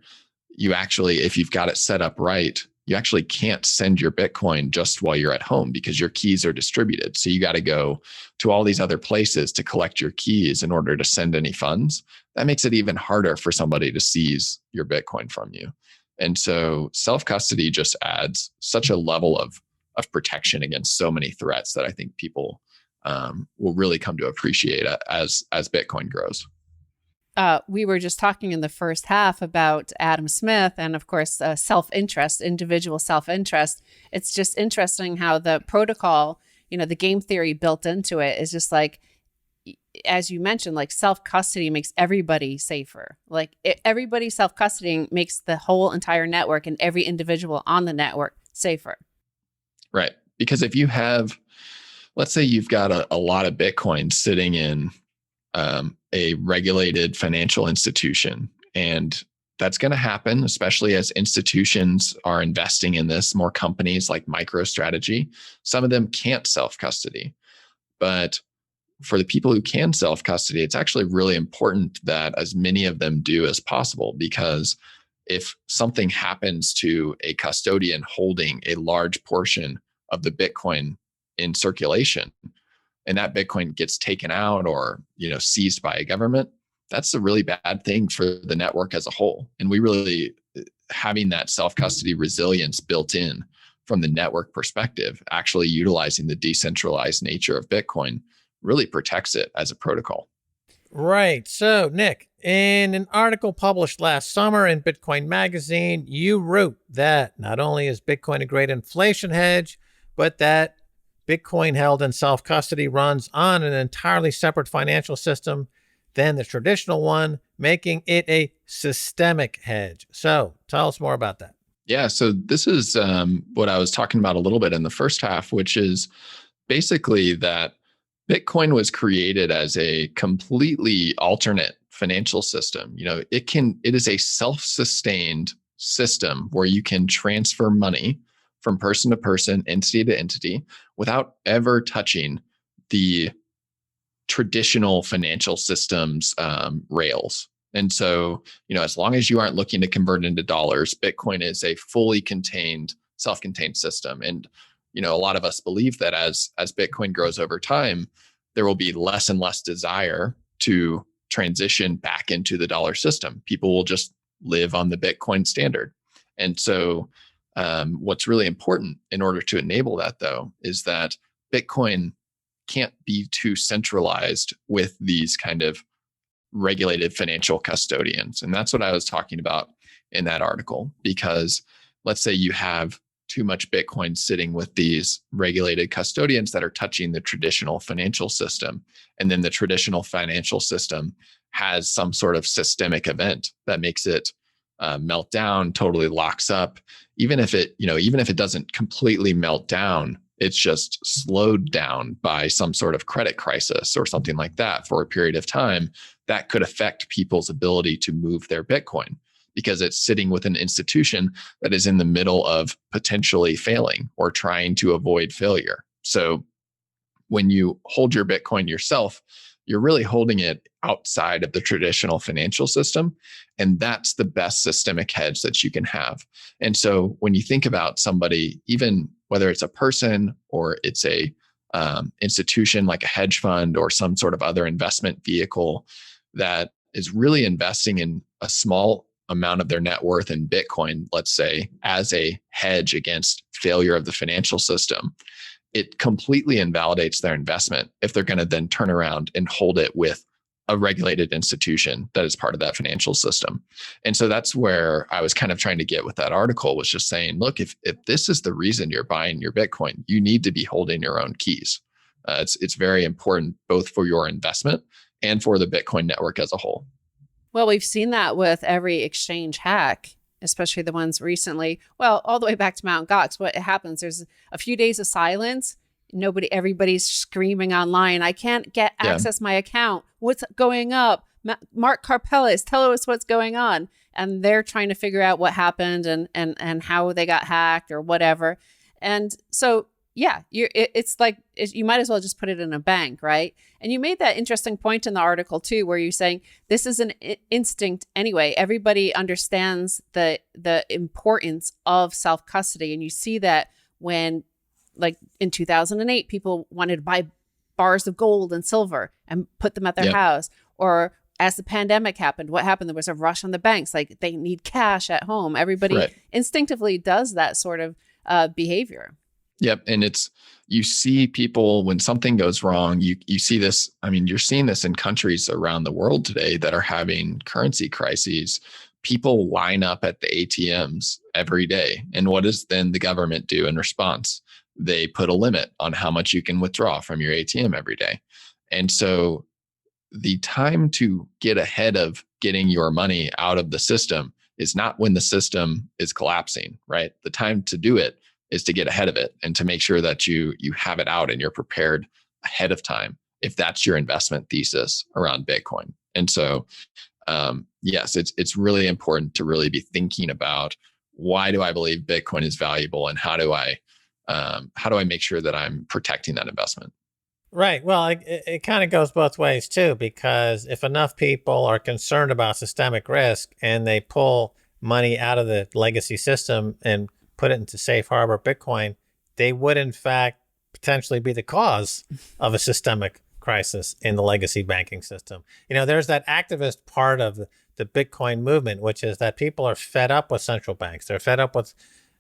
you actually, if you've got it set up right, you actually can't send your Bitcoin just while you're at home because your keys are distributed. So you got to go to all these other places to collect your keys in order to send any funds. That makes it even harder for somebody to seize your Bitcoin from you. And so self-custody just adds such a level of protection against so many threats that I think people will really come to appreciate as Bitcoin grows. We were just talking in the first half about Adam Smith and, of course, self-interest, individual self-interest. It's just interesting how the protocol, the game theory built into it is just like, as you mentioned, like self-custody makes everybody safer. Like everybody self-custodying makes the whole entire network and every individual on the network safer. Right. Because if you have, let's say you've got a lot of Bitcoin sitting in a regulated financial institution, and that's going to happen, especially as institutions are investing in this, more companies like MicroStrategy. Some of them can't self-custody, but for the people who can self-custody, it's actually really important that as many of them do as possible, because if something happens to a custodian holding a large portion of the Bitcoin in circulation, and that Bitcoin gets taken out or seized by a government, that's a really bad thing for the network as a whole. And we really, having that self-custody resilience built in from the network perspective, actually utilizing the decentralized nature of Bitcoin, really protects it as a protocol. Right. So, Nick, in an article published last summer in Bitcoin Magazine, you wrote that not only is Bitcoin a great inflation hedge, but that Bitcoin held in self-custody runs on an entirely separate financial system than the traditional one, making it a systemic hedge. So tell us more about that. Yeah, so this is what I was talking about a little bit in the first half, which is basically that Bitcoin was created as a completely alternate financial system. It is a self-sustained system where you can transfer money from person to person, entity to entity, without ever touching the traditional financial systems rails. And so, as long as you aren't looking to convert into dollars, Bitcoin is a fully contained, self-contained system. And a lot of us believe that as Bitcoin grows over time, there will be less and less desire to transition back into the dollar system. People will just live on the Bitcoin standard. And so what's really important in order to enable that, though, is that Bitcoin can't be too centralized with these kind of regulated financial custodians. And that's what I was talking about in that article, because let's say you have too much Bitcoin sitting with these regulated custodians that are touching the traditional financial system. And then the traditional financial system has some sort of systemic event that makes it melt down, totally locks up. Even if it doesn't completely melt down, it's just slowed down by some sort of credit crisis or something like that for a period of time, that could affect people's ability to move their Bitcoin, because it's sitting with an institution that is in the middle of potentially failing or trying to avoid failure. So when you hold your Bitcoin yourself, you're really holding it outside of the traditional financial system. And that's the best systemic hedge that you can have. And so when you think about somebody, even whether it's a person or it's a institution like a hedge fund or some sort of other investment vehicle that is really investing in a small amount of their net worth in Bitcoin, let's say, as a hedge against failure of the financial system, it completely invalidates their investment if they're going to then turn around and hold it with a regulated institution that is part of that financial system. And so that's where I was kind of trying to get with that article, was just saying, look, if this is the reason you're buying your Bitcoin, you need to be holding your own keys. It's very important both for your investment and for the Bitcoin network as a whole. Well, we've seen that with every exchange hack, especially the ones recently. Well, all the way back to Mt. Gox. What happens? There's a few days of silence. Everybody's screaming online, I can't get access my account. What's going up? Mark Karpelis, tell us what's going on. And they're trying to figure out what happened and how they got hacked or whatever. And so Yeah, you might as well just put it in a bank, right? And you made that interesting point in the article too, where you're saying this is an instinct anyway. Everybody understands the importance of self custody, and you see that when, like in 2008, people wanted to buy bars of gold and silver and put them at their house, or as the pandemic happened, what happened? There was a rush on the banks, like they need cash at home. Everybody instinctively does that sort of behavior. Yep. And you see people when something goes wrong, you see this. I mean, you're seeing this in countries around the world today that are having currency crises. People line up at the ATMs every day. And what does then the government do in response? They put a limit on how much you can withdraw from your ATM every day. And so the time to get ahead of getting your money out of the system is not when the system is collapsing, right? The time to do it is to get ahead of it and to make sure that you have it out and you're prepared ahead of time, if that's your investment thesis around Bitcoin. And so, yes, it's really important to really be thinking about, why do I believe Bitcoin is valuable, and how do I make sure that I'm protecting that investment? Right. Well, it kind of goes both ways too, because if enough people are concerned about systemic risk and they pull money out of the legacy system and put it into safe harbor Bitcoin, they would in fact potentially be the cause of a systemic crisis in the legacy banking system. There's that activist part of the Bitcoin movement, which is that people are fed up with central banks. They're fed up with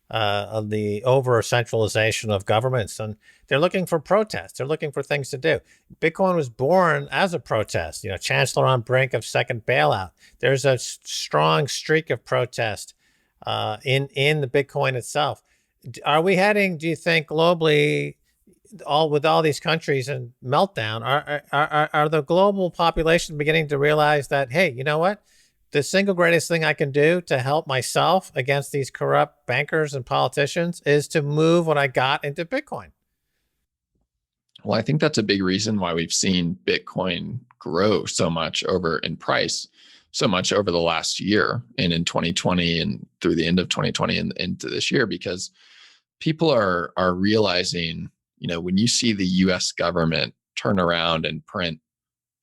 the over centralization of governments, and they're looking for protests. They're looking for things to do. Bitcoin was born as a protest. Chancellor on brink of second bailout. There's a strong streak of protest in the Bitcoin itself. Are we heading, do you think, globally, with all these countries in meltdown? Are the global population beginning to realize that, hey, you know what? The single greatest thing I can do to help myself against these corrupt bankers and politicians is to move what I got into Bitcoin? Well, I think that's a big reason why we've seen Bitcoin grow so much in price, so much over the last year, and in 2020 and through the end of 2020 and into this year, because people are realizing, when you see the US government turn around and print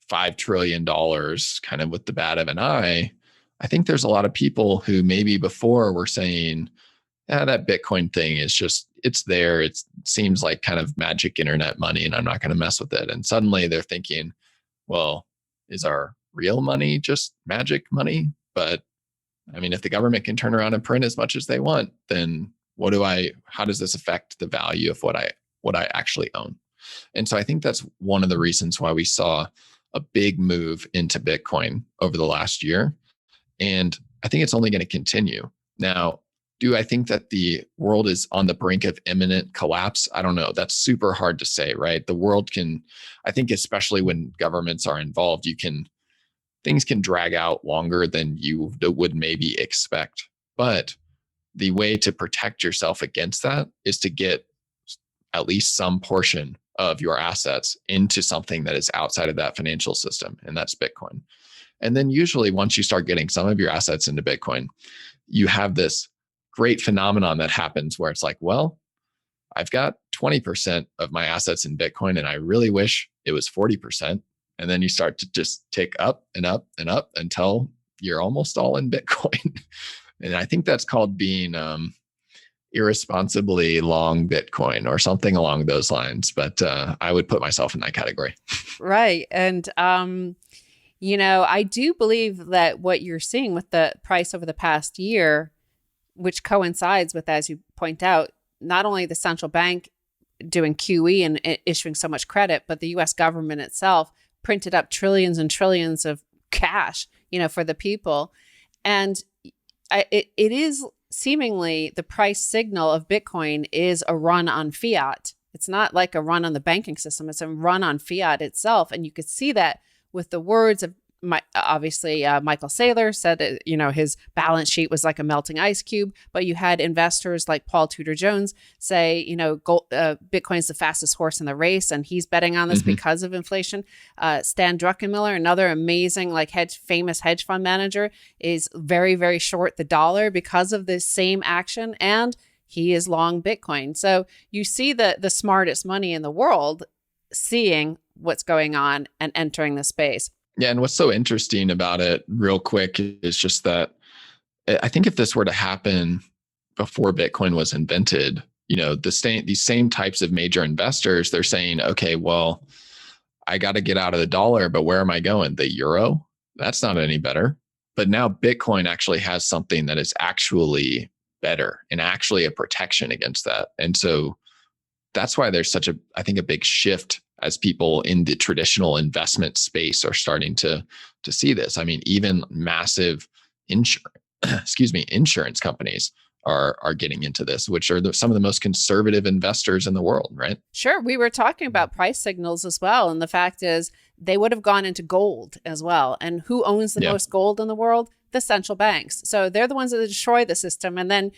$5 trillion kind of with the bat of an eye, I think there's a lot of people who maybe before were saying, that Bitcoin thing is just, it's there. It seems like kind of magic internet money and I'm not going to mess with it. And suddenly they're thinking, well, is our real money just magic money? But I mean, if the government can turn around and print as much as they want, then how does this affect the value of what I actually own? And so I think that's one of the reasons why we saw a big move into Bitcoin over the last year. And I think it's only going to continue. Now, do I think that the world is on the brink of imminent collapse? I don't know. That's super hard to say, right? The world I think especially when governments are involved, things can drag out longer than you would maybe expect. But the way to protect yourself against that is to get at least some portion of your assets into something that is outside of that financial system, and that's Bitcoin. And then usually once you start getting some of your assets into Bitcoin, you have this great phenomenon that happens where it's like, well, I've got 20% of my assets in Bitcoin and I really wish it was 40%. And then you start to just tick up and up and up until you're almost all in Bitcoin. And I think that's called being irresponsibly long Bitcoin or something along those lines. But I would put myself in that category. Right. And, I do believe that what you're seeing with the price over the past year, which coincides with, as you point out, not only the central bank doing QE and issuing so much credit, but the US government itself printed up trillions and trillions of cash, for the people. And it is seemingly the price signal of Bitcoin is a run on fiat. It's not like a run on the banking system. It's a run on fiat itself. And you could see that with the words of Michael Saylor said, his balance sheet was like a melting ice cube. But you had investors like Paul Tudor Jones say, Bitcoin's the fastest horse in the race, and he's betting on this because of inflation. Stan Druckenmiller, another amazing famous hedge fund manager, is very, very short the dollar because of this same action. And he is long Bitcoin. So you see the smartest money in the world seeing what's going on and entering the space. Yeah. And what's so interesting about it, real quick, is just that I think if this were to happen before Bitcoin was invented, these same types of major investors, they're saying, okay, well, I got to get out of the dollar, but where am I going? The euro? That's not any better. But now Bitcoin actually has something that is actually better and actually a protection against that. And so that's why there's such I think a big shift as people in the traditional investment space are starting to see this. I mean, even massive insurance companies are getting into this, which are some of the most conservative investors in the world, right? Sure. We were talking about price signals as well. And the fact is they would have gone into gold as well. And who owns the most gold in the world? The central banks. So they're the ones that destroy the system. And then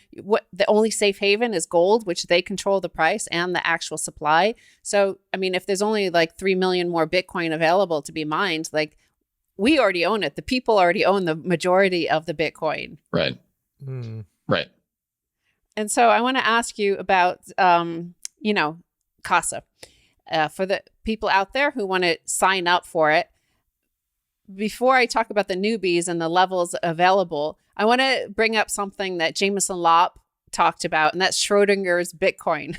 the only safe haven is gold, which they control the price and the actual supply. So, I mean, if there's only like 3 million more Bitcoin available to be mined, like we already own it. The people already own the majority of the Bitcoin. Right. Right. And so I want to ask you about, CASA. For the people out there who want to sign up for it, before I talk about the newbies and the levels available, I want to bring up something that Jameson Lopp talked about, and that's Schrodinger's Bitcoin.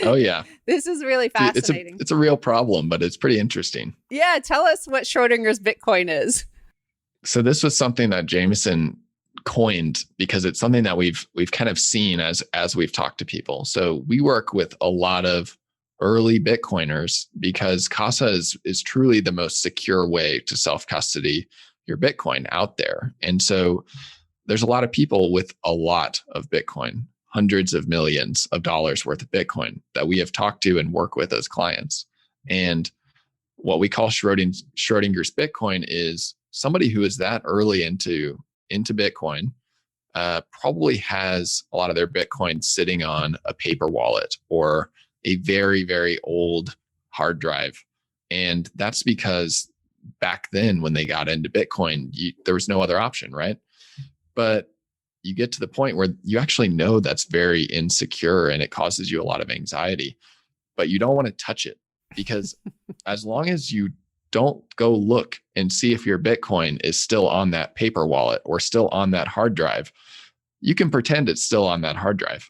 Oh, yeah. This is really fascinating. It's a real problem, but it's pretty interesting. Yeah. Tell us what Schrodinger's Bitcoin is. So this was something that Jameson coined because it's something that we've kind of seen as we've talked to people. So we work with a lot of early Bitcoiners because CASA is truly the most secure way to self-custody your Bitcoin out there. And so there's a lot of people with a lot of Bitcoin, hundreds of millions of dollars worth of Bitcoin that we have talked to and work with as clients. And what we call Schrodinger's Bitcoin is somebody who is that early into Bitcoin, probably has a lot of their Bitcoin sitting on a paper wallet or a very, very old hard drive. And that's because back then when they got into Bitcoin, there was no other option, right? But you get to the point where you actually know that's very insecure and it causes you a lot of anxiety, but you don't want to touch it because as long as you don't go look and see if your Bitcoin is still on that paper wallet or still on that hard drive, you can pretend it's still on that hard drive.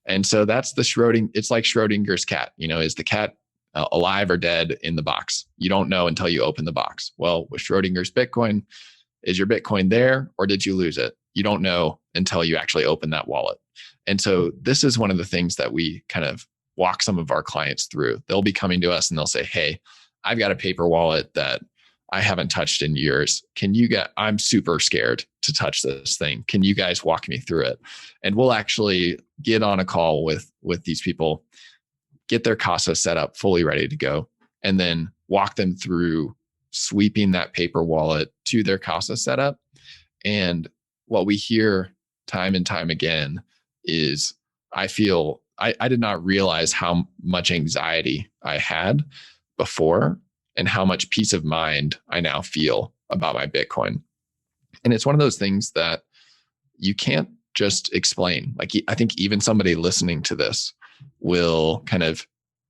And so that's it's like Schrodinger's cat, is the cat alive or dead in the box? You don't know until you open the box. Well, with Schrodinger's Bitcoin, is your Bitcoin there or did you lose it? You don't know until you actually open that wallet. And so this is one of the things that we kind of walk some of our clients through. They'll be coming to us and they'll say, hey, I've got a paper wallet that I haven't touched in years. I'm super scared to touch this thing. Can you guys walk me through it? And we'll actually get on a call with these people, get their CASA set up fully ready to go, and then walk them through sweeping that paper wallet to their CASA setup. And what we hear time and time again is I did not realize how much anxiety I had before and how much peace of mind I now feel about my Bitcoin. And it's one of those things that you can't just explain. Like, I think even somebody listening to this will kind of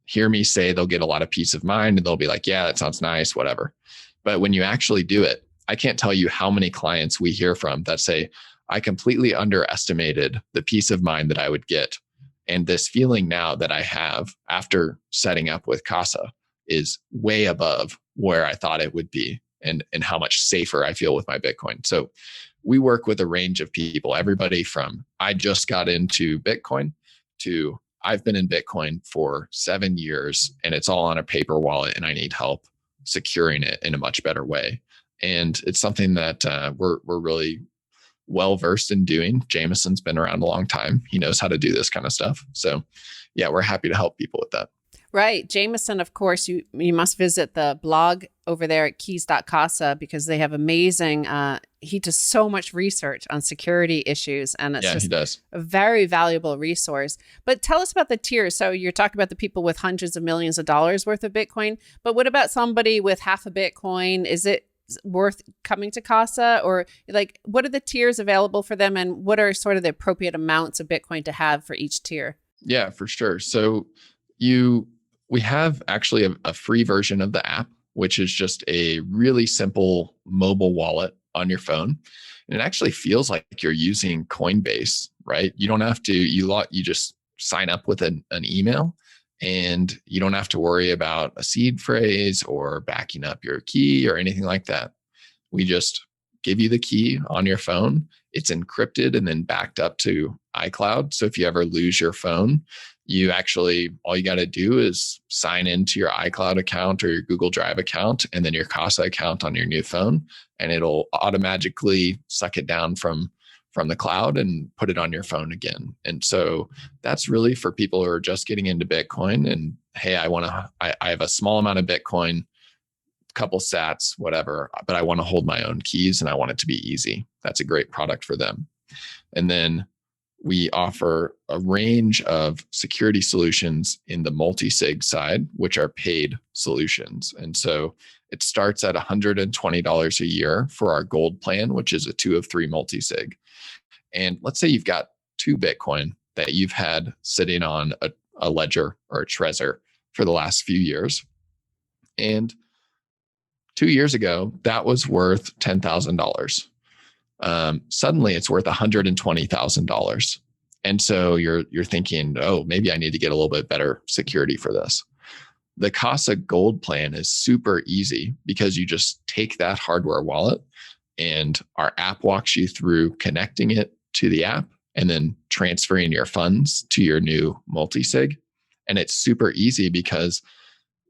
hear me say they'll get a lot of peace of mind and they'll be like, yeah, that sounds nice, whatever. But when you actually do it, I can't tell you how many clients we hear from that say, I completely underestimated the peace of mind that I would get. And this feeling now that I have after setting up with CASA is way above where I thought it would be and how much safer I feel with my Bitcoin. So we work with a range of people, everybody from I just got into Bitcoin to I've been in Bitcoin for 7 years and it's all on a paper wallet and I need help securing it in a much better way. And it's something that we're really well-versed in doing. Jameson's been around a long time. He knows how to do this kind of stuff. So yeah, we're happy to help people with that. Right. Jameson, of course, you must visit the blog over there at keys.casa because they have amazing, he does so much research on security issues and it's just he does. A very valuable resource. But tell us about the tiers. So you're talking about the people with hundreds of millions of dollars worth of Bitcoin, but what about somebody with half a Bitcoin? Is it worth coming to Casa? Or like, what are the tiers available for them, and what are sort of the appropriate amounts of Bitcoin to have for each tier? Yeah, for sure. So we have actually a free version of the app, which is just a really simple mobile wallet on your phone. And it actually feels like you're using Coinbase, right? You don't have to, you just sign up with an email, and you don't have to worry about a seed phrase or backing up your key or anything like that. We just give you the key on your phone. It's encrypted and then backed up to iCloud. So if you ever lose your phone, all you got to do is sign into your iCloud account or your Google Drive account, and then your Casa account on your new phone, and it'll automatically suck it down from the cloud and put it on your phone again. And so that's really for people who are just getting into Bitcoin and, hey, I have a small amount of Bitcoin, couple sats, whatever, but I want to hold my own keys and I want it to be easy. That's a great product for them. And then we offer a range of security solutions in the multi-sig side, which are paid solutions. And so it starts at $120 a year for our gold plan, which is a 2 of 3 multi-sig. And let's say you've got 2 Bitcoin that you've had sitting on a ledger or a Trezor for the last few years. And 2 years ago, that was worth $10,000. Suddenly it's worth $120,000. And so you're thinking, oh, maybe I need to get a little bit better security for this. The Casa Gold plan is super easy because you just take that hardware wallet, and our app walks you through connecting it to the app and then transferring your funds to your new multi-sig. And it's super easy because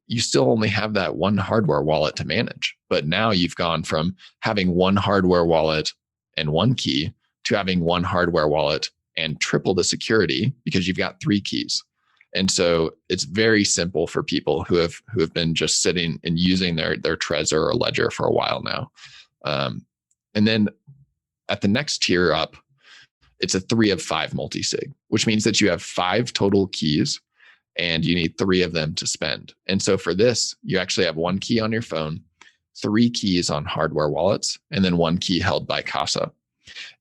you still only have that one hardware wallet to manage. But now you've gone from having one hardware wallet and one key to having one hardware wallet and triple the security because you've got 3 keys. And so it's very simple for people who have been just sitting and using their Trezor or Ledger for a while now. And then at the next tier up, it's a 3 of 5 multi-sig, which means that you have 5 total keys and you need 3 of them to spend. And so for this, you actually have 1 key on your phone, 3 keys on hardware wallets, and then 1 key held by Casa.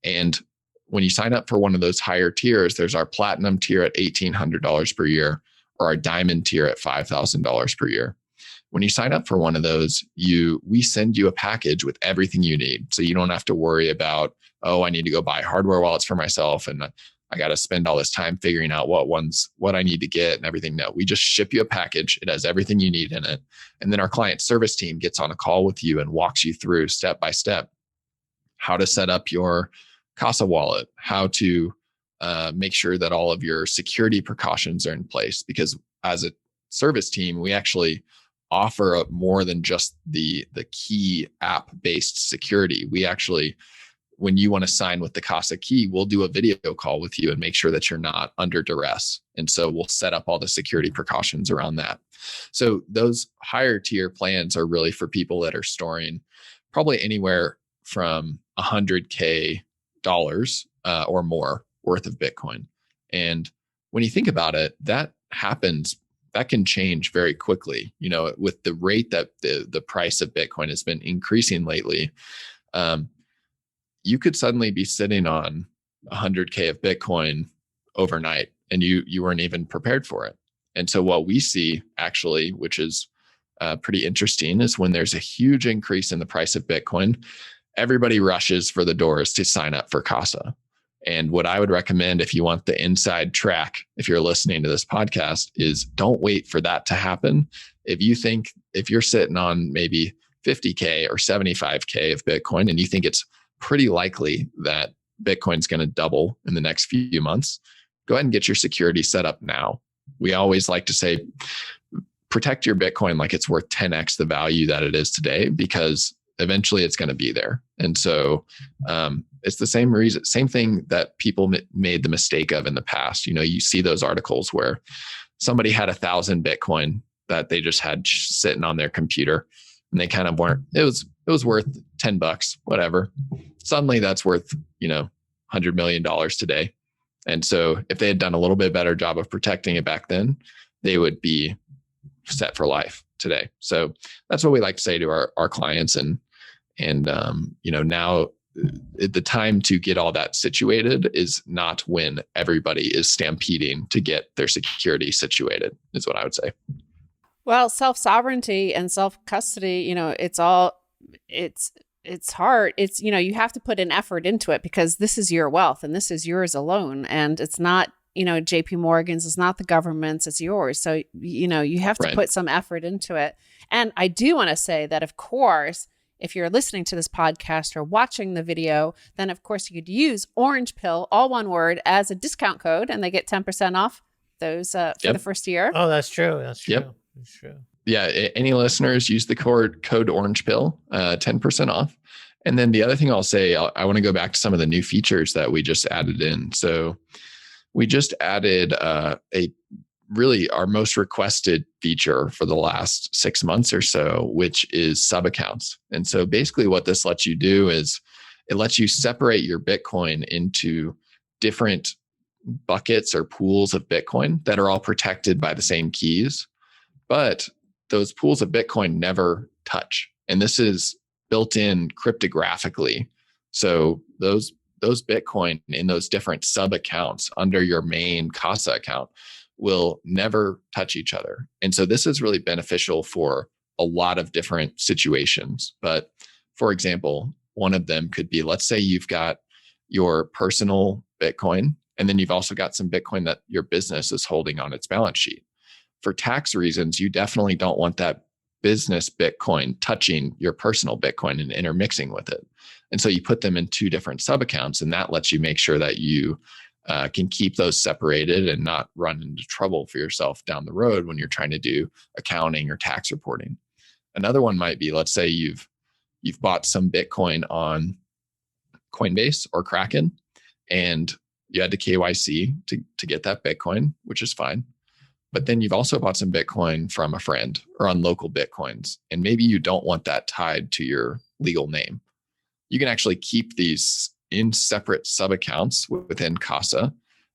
And when you sign up for one of those higher tiers, there's our platinum tier at $1,800 per year, or our diamond tier at $5,000 per year. When you sign up for one of those, we send you a package with everything you need. So you don't have to worry about, oh, I need to go buy hardware wallets for myself and I got to spend all this time figuring out what I need to get and everything. No, we just ship you a package. It has everything you need in it. And then our client service team gets on a call with you and walks you through step by step how to set up your Casa wallet, how to make sure that all of your security precautions are in place. Because as a service team, we actually offer more than just the key app-based security. We actually, when you want to sign with the Casa key, we'll do a video call with you and make sure that you're not under duress. And so we'll set up all the security precautions around that. So those higher tier plans are really for people that are storing probably anywhere from $100K or more worth of Bitcoin. And when you think about it, that can change very quickly. You know, with the rate that the price of Bitcoin has been increasing lately, you could suddenly be sitting on 100K of Bitcoin overnight and you weren't even prepared for it. And so what we see actually, which is pretty interesting, is when there's a huge increase in the price of Bitcoin, everybody rushes for the doors to sign up for Casa. And what I would recommend, if you want the inside track, if you're listening to this podcast, is don't wait for that to happen. If you're sitting on maybe 50K or 75K of Bitcoin and you think it's pretty likely that Bitcoin's going to double in the next few months, go ahead and get your security set up now. We always like to say, protect your Bitcoin like it's worth 10x the value that it is today, because eventually it's going to be there. And so it's the same thing that people made the mistake of in the past. You know, you see those articles where somebody had 1,000 Bitcoin that they just had sitting on their computer and they kind of weren't, it was worth $10, whatever. Suddenly that's worth, $100 million today. And so if they had done a little bit better job of protecting it back then, they would be set for life today. So that's what we like to say to our clients. And And, now the time to get all that situated is not when everybody is stampeding to get their security situated, is what I would say. Well, self-sovereignty and self-custody, it's hard. It's, you have to put an effort into it because this is your wealth and this is yours alone. And it's not, JP Morgan's, it's not the government's, it's yours. So, you have to put some effort into it. And I do want to say that, of course, if you're listening to this podcast or watching the video, then of course you could use Orange Pill, all one word, as a discount code, and they get 10% off those for the first year. Oh, that's true. That's true. Yep. That's true. Yeah. Any listeners, use the code Orange Pill, 10% off. And then the other thing I'll say, I want to go back to some of the new features that we just added in. So we just added really our most requested feature for the last 6 months or so, which is sub-accounts. And so basically what this lets you do is it lets you separate your Bitcoin into different buckets or pools of Bitcoin that are all protected by the same keys, but those pools of Bitcoin never touch. And this is built in cryptographically. So those Bitcoin in those different sub-accounts under your main Casa account will never touch each other. And so this is really beneficial for a lot of different situations. But for example, one of them could be, let's say you've got your personal Bitcoin, and then you've also got some Bitcoin that your business is holding on its balance sheet. For tax reasons, you definitely don't want that business Bitcoin touching your personal Bitcoin and intermixing with it. And so you put them in two different sub-accounts, and that lets you make sure that you can keep those separated and not run into trouble for yourself down the road when you're trying to do accounting or tax reporting. Another one might be, let's say you've bought some Bitcoin on Coinbase or Kraken, and you had to KYC to get that Bitcoin, which is fine. But then you've also bought some Bitcoin from a friend or on local Bitcoins, and maybe you don't want that tied to your legal name. You can actually keep these in separate sub-accounts within Casa,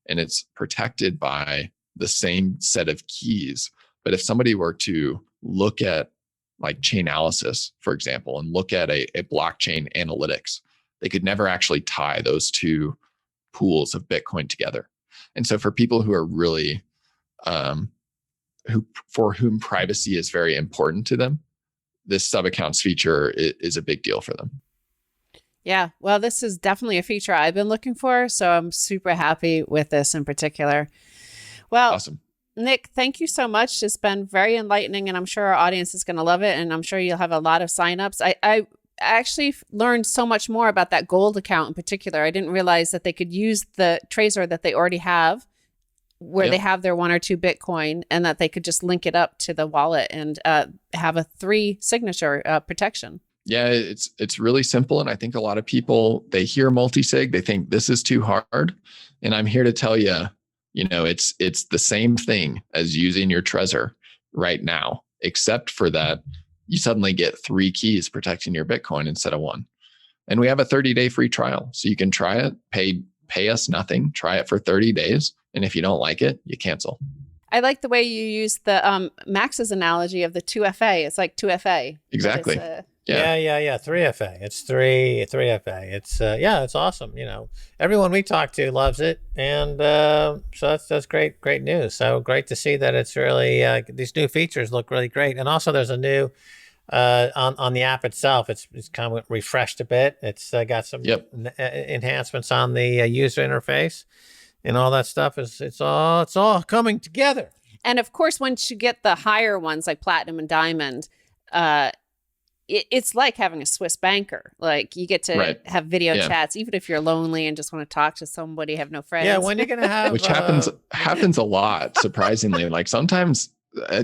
and it's protected by the same set of keys. But if somebody were to look at like Chainalysis, for example, and look at a blockchain analytics, they could never actually tie those two pools of Bitcoin together. And so for people who are really, for whom privacy is very important to them, this sub-accounts feature is a big deal for them. Yeah, well, this is definitely a feature I've been looking for, so I'm super happy with this in particular. Well, Awesome. Nick, thank you so much. It's been very enlightening, and I'm sure our audience is going to love it, and I'm sure you'll have a lot of signups. I actually learned so much more about that gold account in particular. I didn't realize that they could use the Trezor that they already have, where they have their 1 or 2 Bitcoin, and that they could just link it up to the wallet and have a 3 signature protection. Yeah, it's really simple. And I think a lot of people, they hear multi-sig, they think this is too hard. And I'm here to tell you, it's the same thing as using your Trezor right now, except for that you suddenly get 3 keys protecting your Bitcoin instead of 1. And we have a 30-day free trial. So you can try it, pay us nothing, try it for 30 days. And if you don't like it, you cancel. I like the way you use the Max's analogy of the 2FA. It's like 2FA. Exactly. Yeah. 3FA. It's 3FA. It's it's awesome. Everyone we talk to loves it, and so that's great news. So great to see that it's really these new features look really great, and also there's a new on the app itself. It's kind of refreshed a bit. It's got some enhancements on the user interface, and all that stuff it's all coming together. And of course, once you get the higher ones like Platinum and Diamond, it's like having a Swiss banker. Like you get to have video chats, even if you're lonely and just want to talk to somebody, have no friends. Yeah, when you're going to have... Which happens a lot, surprisingly. Like sometimes,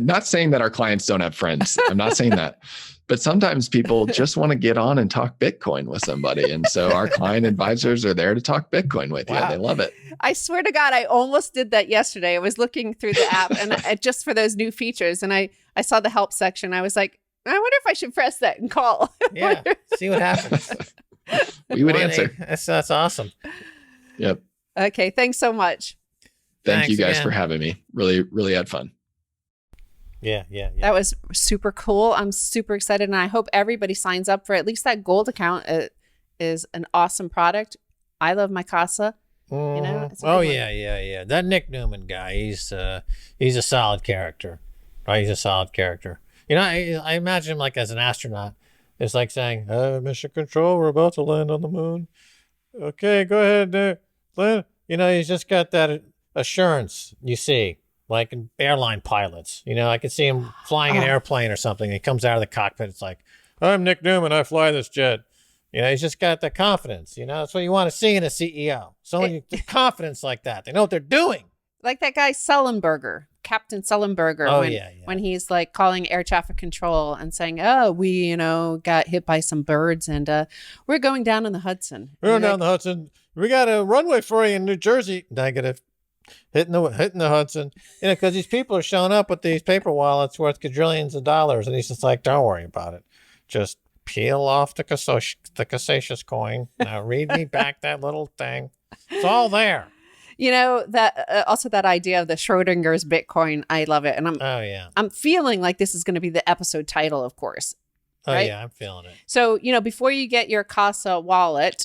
not saying that our clients don't have friends. I'm not saying that. But sometimes people just want to get on and talk Bitcoin with somebody. And so our client advisors are there to talk Bitcoin with you. They love it. I swear to God, I almost did that yesterday. I was looking through the app and just for those new features. And I saw the help section. I was like, I wonder if I should press that and call. Yeah, see what happens. We would answer. That's awesome. Yep. Okay, thanks so much. Thank you guys for having me. Really, really had fun. Yeah. That was super cool. I'm super excited, and I hope everybody signs up for at least that gold account. It is an awesome product. I love my Casa. You know, it's a Oh good one. yeah. That Nick Newman guy, he's a solid character. Right? He's a solid character. You know, I imagine him like as an astronaut. It's like saying, mission control, we're about to land on the moon. Okay, go ahead, land. You know, he's just got that assurance, you see, like in airline pilots. You know, I could see him flying an airplane or something. He comes out of the cockpit. It's like, I'm Nick Newman. I fly this jet. You know, he's just got the confidence. You know, that's what you want to see in a CEO. Someone with confidence like that. They know what they're doing. Like that guy Sullenberger, Captain Sullenberger, when he's like calling air traffic control and saying, "Oh, we, you know, got hit by some birds and we're going down in the Hudson." We're going down the Hudson. We got a runway for you in New Jersey. Negative. Hitting the Hudson. You know, because these people are showing up with these paper wallets worth quadrillions of dollars, and he's just like, "Don't worry about it. Just peel off the Cassacious coin. Now read me back that little thing. It's all there." You know, that also that idea of the Schrodinger's Bitcoin, I love it. And I'm feeling like this is going to be the episode title, of course. Oh, right? yeah, I'm feeling it. So, you know, before you get your Casa wallet,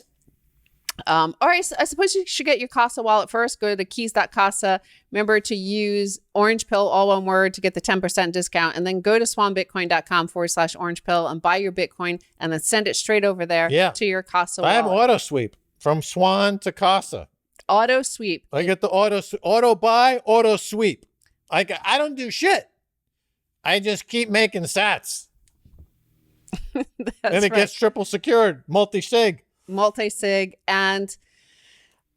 or I suppose you should get your Casa wallet first. Go to keys.casa. Remember to use Orange Pill, all one word, to get the 10% discount. And then go to swanbitcoin.com/orange pill and buy your Bitcoin and then send it straight over there to your Casa wallet. I have auto sweep from Swan to Casa. Auto sweep. I get the auto buy, auto sweep. I don't do shit. I just keep making sats. And it gets triple secured, multi-sig. Multi-sig. And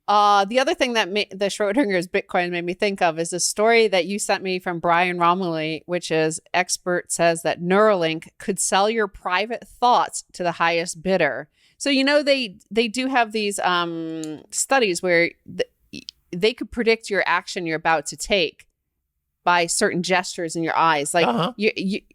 the other thing that the Schrodinger's Bitcoin made me think of is a story that you sent me from Brian Romilly, which is expert says that Neuralink could sell your private thoughts to the highest bidder. So, you know, they do have these studies where they could predict your action you're about to take by certain gestures in your eyes. Like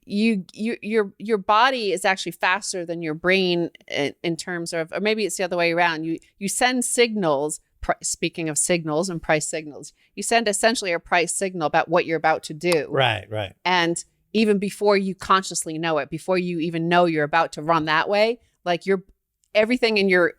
your body is actually faster than your brain in terms of, or maybe it's the other way around. You send signals. Speaking of signals and price signals, you send essentially a price signal about what you're about to do. Right. And even before you consciously know it, before you even know you're about to run that way, like everything in your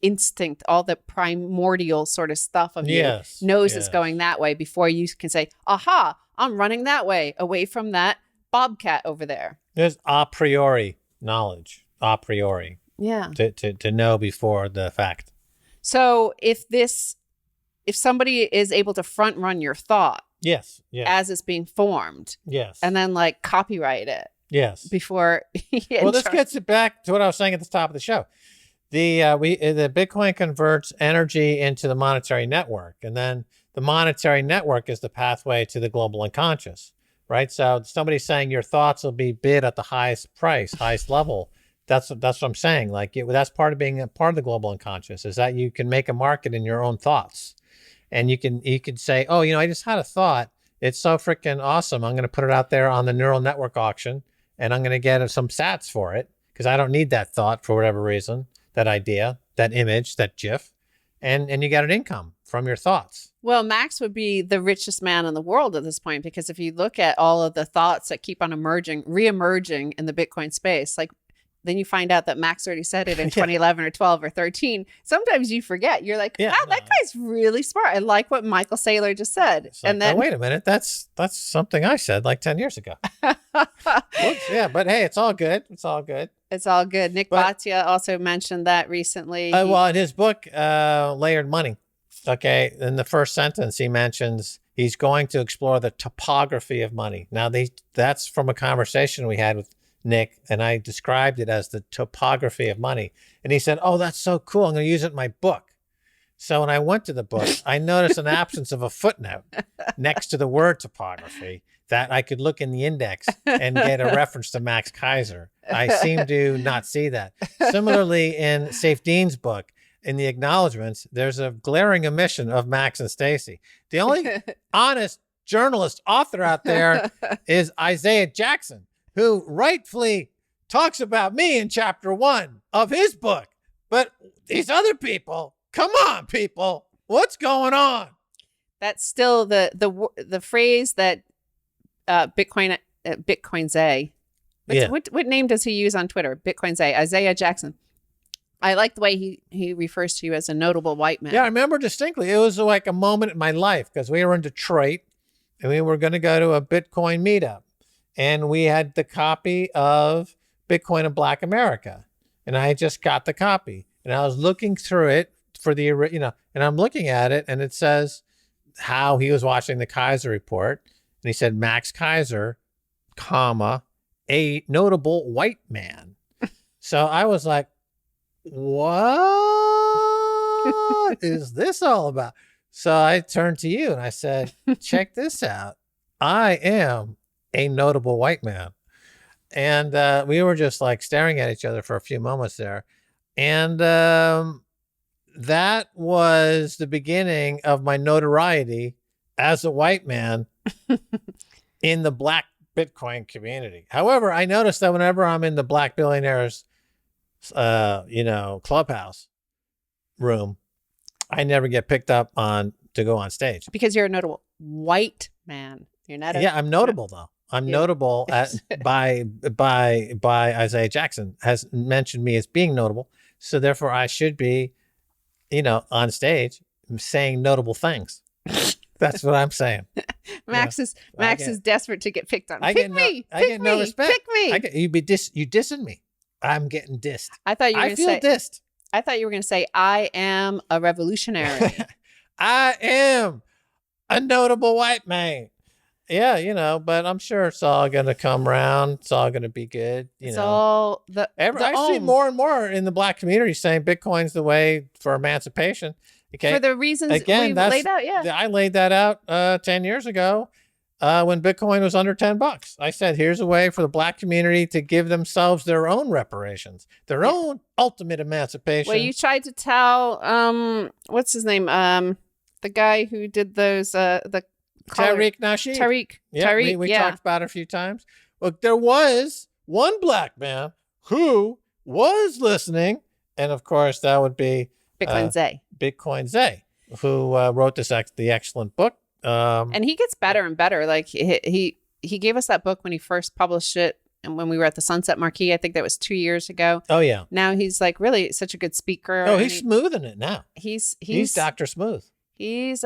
instinct, all the primordial sort of stuff of you knows it's going that way before you can say, aha, I'm running that way, away from that bobcat over there. There's a priori knowledge, a priori. Yeah. To know before the fact. So if somebody is able to front run your thought as it's being formed, and then like copyright it. Yes. Before. Well, this gets it back to what I was saying at the top of the show. The Bitcoin converts energy into the monetary network, and then the monetary network is the pathway to the global unconscious, right? So somebody's saying your thoughts will be bid at the highest price, highest level. That's what I'm saying. Like that's part of being a part of the global unconscious is that you can make a market in your own thoughts, and you can say, oh, you know, I just had a thought. It's so freaking awesome. I'm going to put it out there on the neural network auction. And I'm going to get some sats for it because I don't need that thought for whatever reason, that idea, that image, that GIF. And you get an income from your thoughts. Well, Max would be the richest man in the world at this point, because if you look at all of the thoughts that keep on reemerging in the Bitcoin space, like then you find out that Max already said it in 2011 or 12 or 13. Sometimes you forget. You're like, that guy's really smart. I like what Michael Saylor just said. Like, and then, wait a minute, that's something I said like 10 years ago. Whoops, yeah, but hey, it's all good. It's all good. It's all good. Nick Bhatia also mentioned that recently. Well, in his book, Layered Money, okay, in the first sentence, he mentions he's going to explore the topography of money. Now, that's from a conversation we had with Nick, and I described it as the topography of money. And he said, oh, that's so cool. I'm going to use it in my book. So when I went to the book, I noticed an absence of a footnote next to the word topography that I could look in the index and get a reference to Max Kaiser. I seem to not see that. Similarly, in Saif Dean's book, in the acknowledgments, there's a glaring omission of Max and Stacy. The only honest journalist author out there is Isaiah Jackson, who rightfully talks about me in chapter 1 of his book. But these other people, come on, people, what's going on? That's still the phrase that Bitcoin Zay. Yeah. What name does he use on Twitter? Bitcoin Zay. Isaiah Jackson. I like the way he refers to you as a notable white man. Yeah, I remember distinctly. It was like a moment in my life because we were in Detroit and we were going to go to a Bitcoin meetup. And we had the copy of Bitcoin in Black America. And I had just got the copy. And I was looking through it for the, and I'm looking at it and it says how he was watching the Kaiser report. And he said, Max Kaiser, comma, a notable white man. So I was like, what is this all about? So I turned to you and I said, check this out. I am a notable white man. And we were just like staring at each other for a few moments there. And that was the beginning of my notoriety as a white man in the Black Bitcoin community. However, I noticed that whenever I'm in the Black billionaires, clubhouse room, I never get picked up on to go on stage because you're a notable white man. You're not. I'm notable though. I'm notable by Isaiah Jackson has mentioned me as being notable. So therefore I should be, on stage saying notable things. That's what I'm saying. Max is desperate to get picked on. I get no respect. Pick me. You dissing me. I'm getting dissed. I thought you were I feel dissed. I thought you were going to say, I am a revolutionary. I am a notable white man. Yeah, but I'm sure it's all going to come around. It's all going to be good. All I see more and more in the Black community saying Bitcoin's the way for emancipation. Okay. For the reasons we've laid out, yeah. I laid that out 10 years ago when Bitcoin was under $10. I said, here's a way for the Black community to give themselves their own reparations, their own ultimate emancipation. Well, you tried to tell, what's his name? The guy who did those, Tariq Nasheed. Tariq. We talked about it a few times. Look, there was one Black man who was listening. And of course, that would be Bitcoin Zay, who wrote the excellent book. And he gets better and better. Like he gave us that book when he first published it. And when we were at the Sunset Marquee, I think that was 2 years ago. Oh, yeah. Now he's like really such a good speaker. Oh, he's smoothing it now. He's Dr. Smooth. He's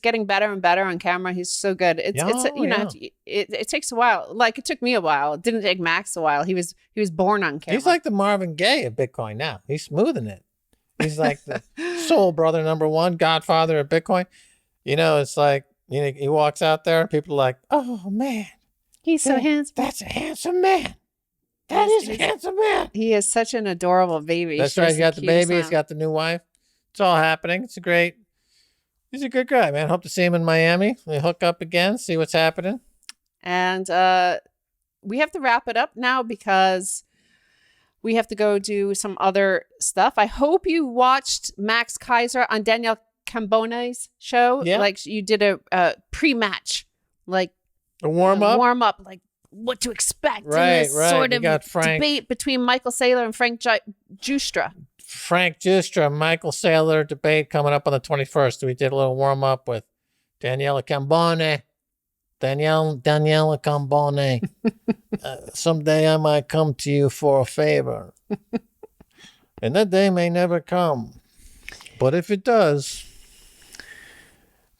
getting better and better on camera. He's so good. It takes a while. Like it took me a while. It didn't take Max a while. He was born on camera. He's like the Marvin Gaye of Bitcoin now. He's smoothing it. He's like the soul brother number one, godfather of Bitcoin. It's like, he walks out there, people are like, oh man, he's so handsome. That's a handsome man. That is a handsome man. He is such an adorable baby. That's right. He's got the baby. He's got the new wife. It's all happening. He's a good guy, man. Hope to see him in Miami. We hook up again, see what's happening. And we have to wrap it up now because we have to go do some other stuff. I hope you watched Max Kaiser on Danielle Cambone's show. Yeah. Like you did a pre-match, like a warm-up, like what to expect in right. sort You of got debate between Michael Saylor and Frank Justra. Frank Justra, Michael Saylor debate coming up on the 21st. We did a little warm up with Daniela Cambone. Daniela Cambone. Someday I might come to you for a favor. And that day may never come. But if it does,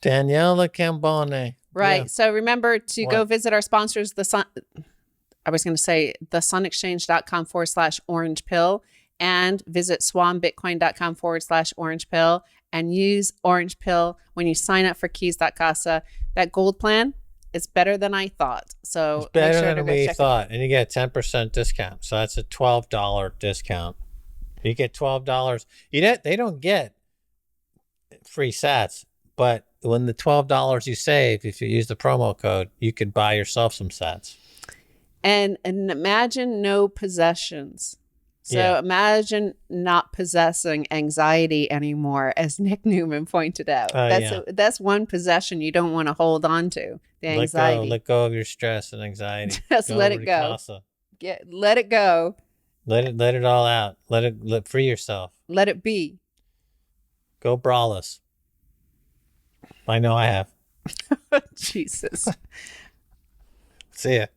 Daniela Cambone. Right. Yeah. So remember to go visit our sponsors, thesunexchange.com/orange pill. And visit swanbitcoin.com/orange pill and use orange pill when you sign up for keys.casa. That gold plan is better than I thought. So it's better than we thought. And you get a 10% discount. So that's a $12 discount. You get $12. They don't get free sats, but when the $12 you save, if you use the promo code, you could buy yourself some sats. And imagine no possessions. So imagine not possessing anxiety anymore, as Nick Newman pointed out. That's one possession you don't want to hold on to, the anxiety. Let go of your stress and anxiety. Just let it go. Let it go. Let it all out. Let free yourself. Let it be. Go braless. I know I have. Jesus. See ya.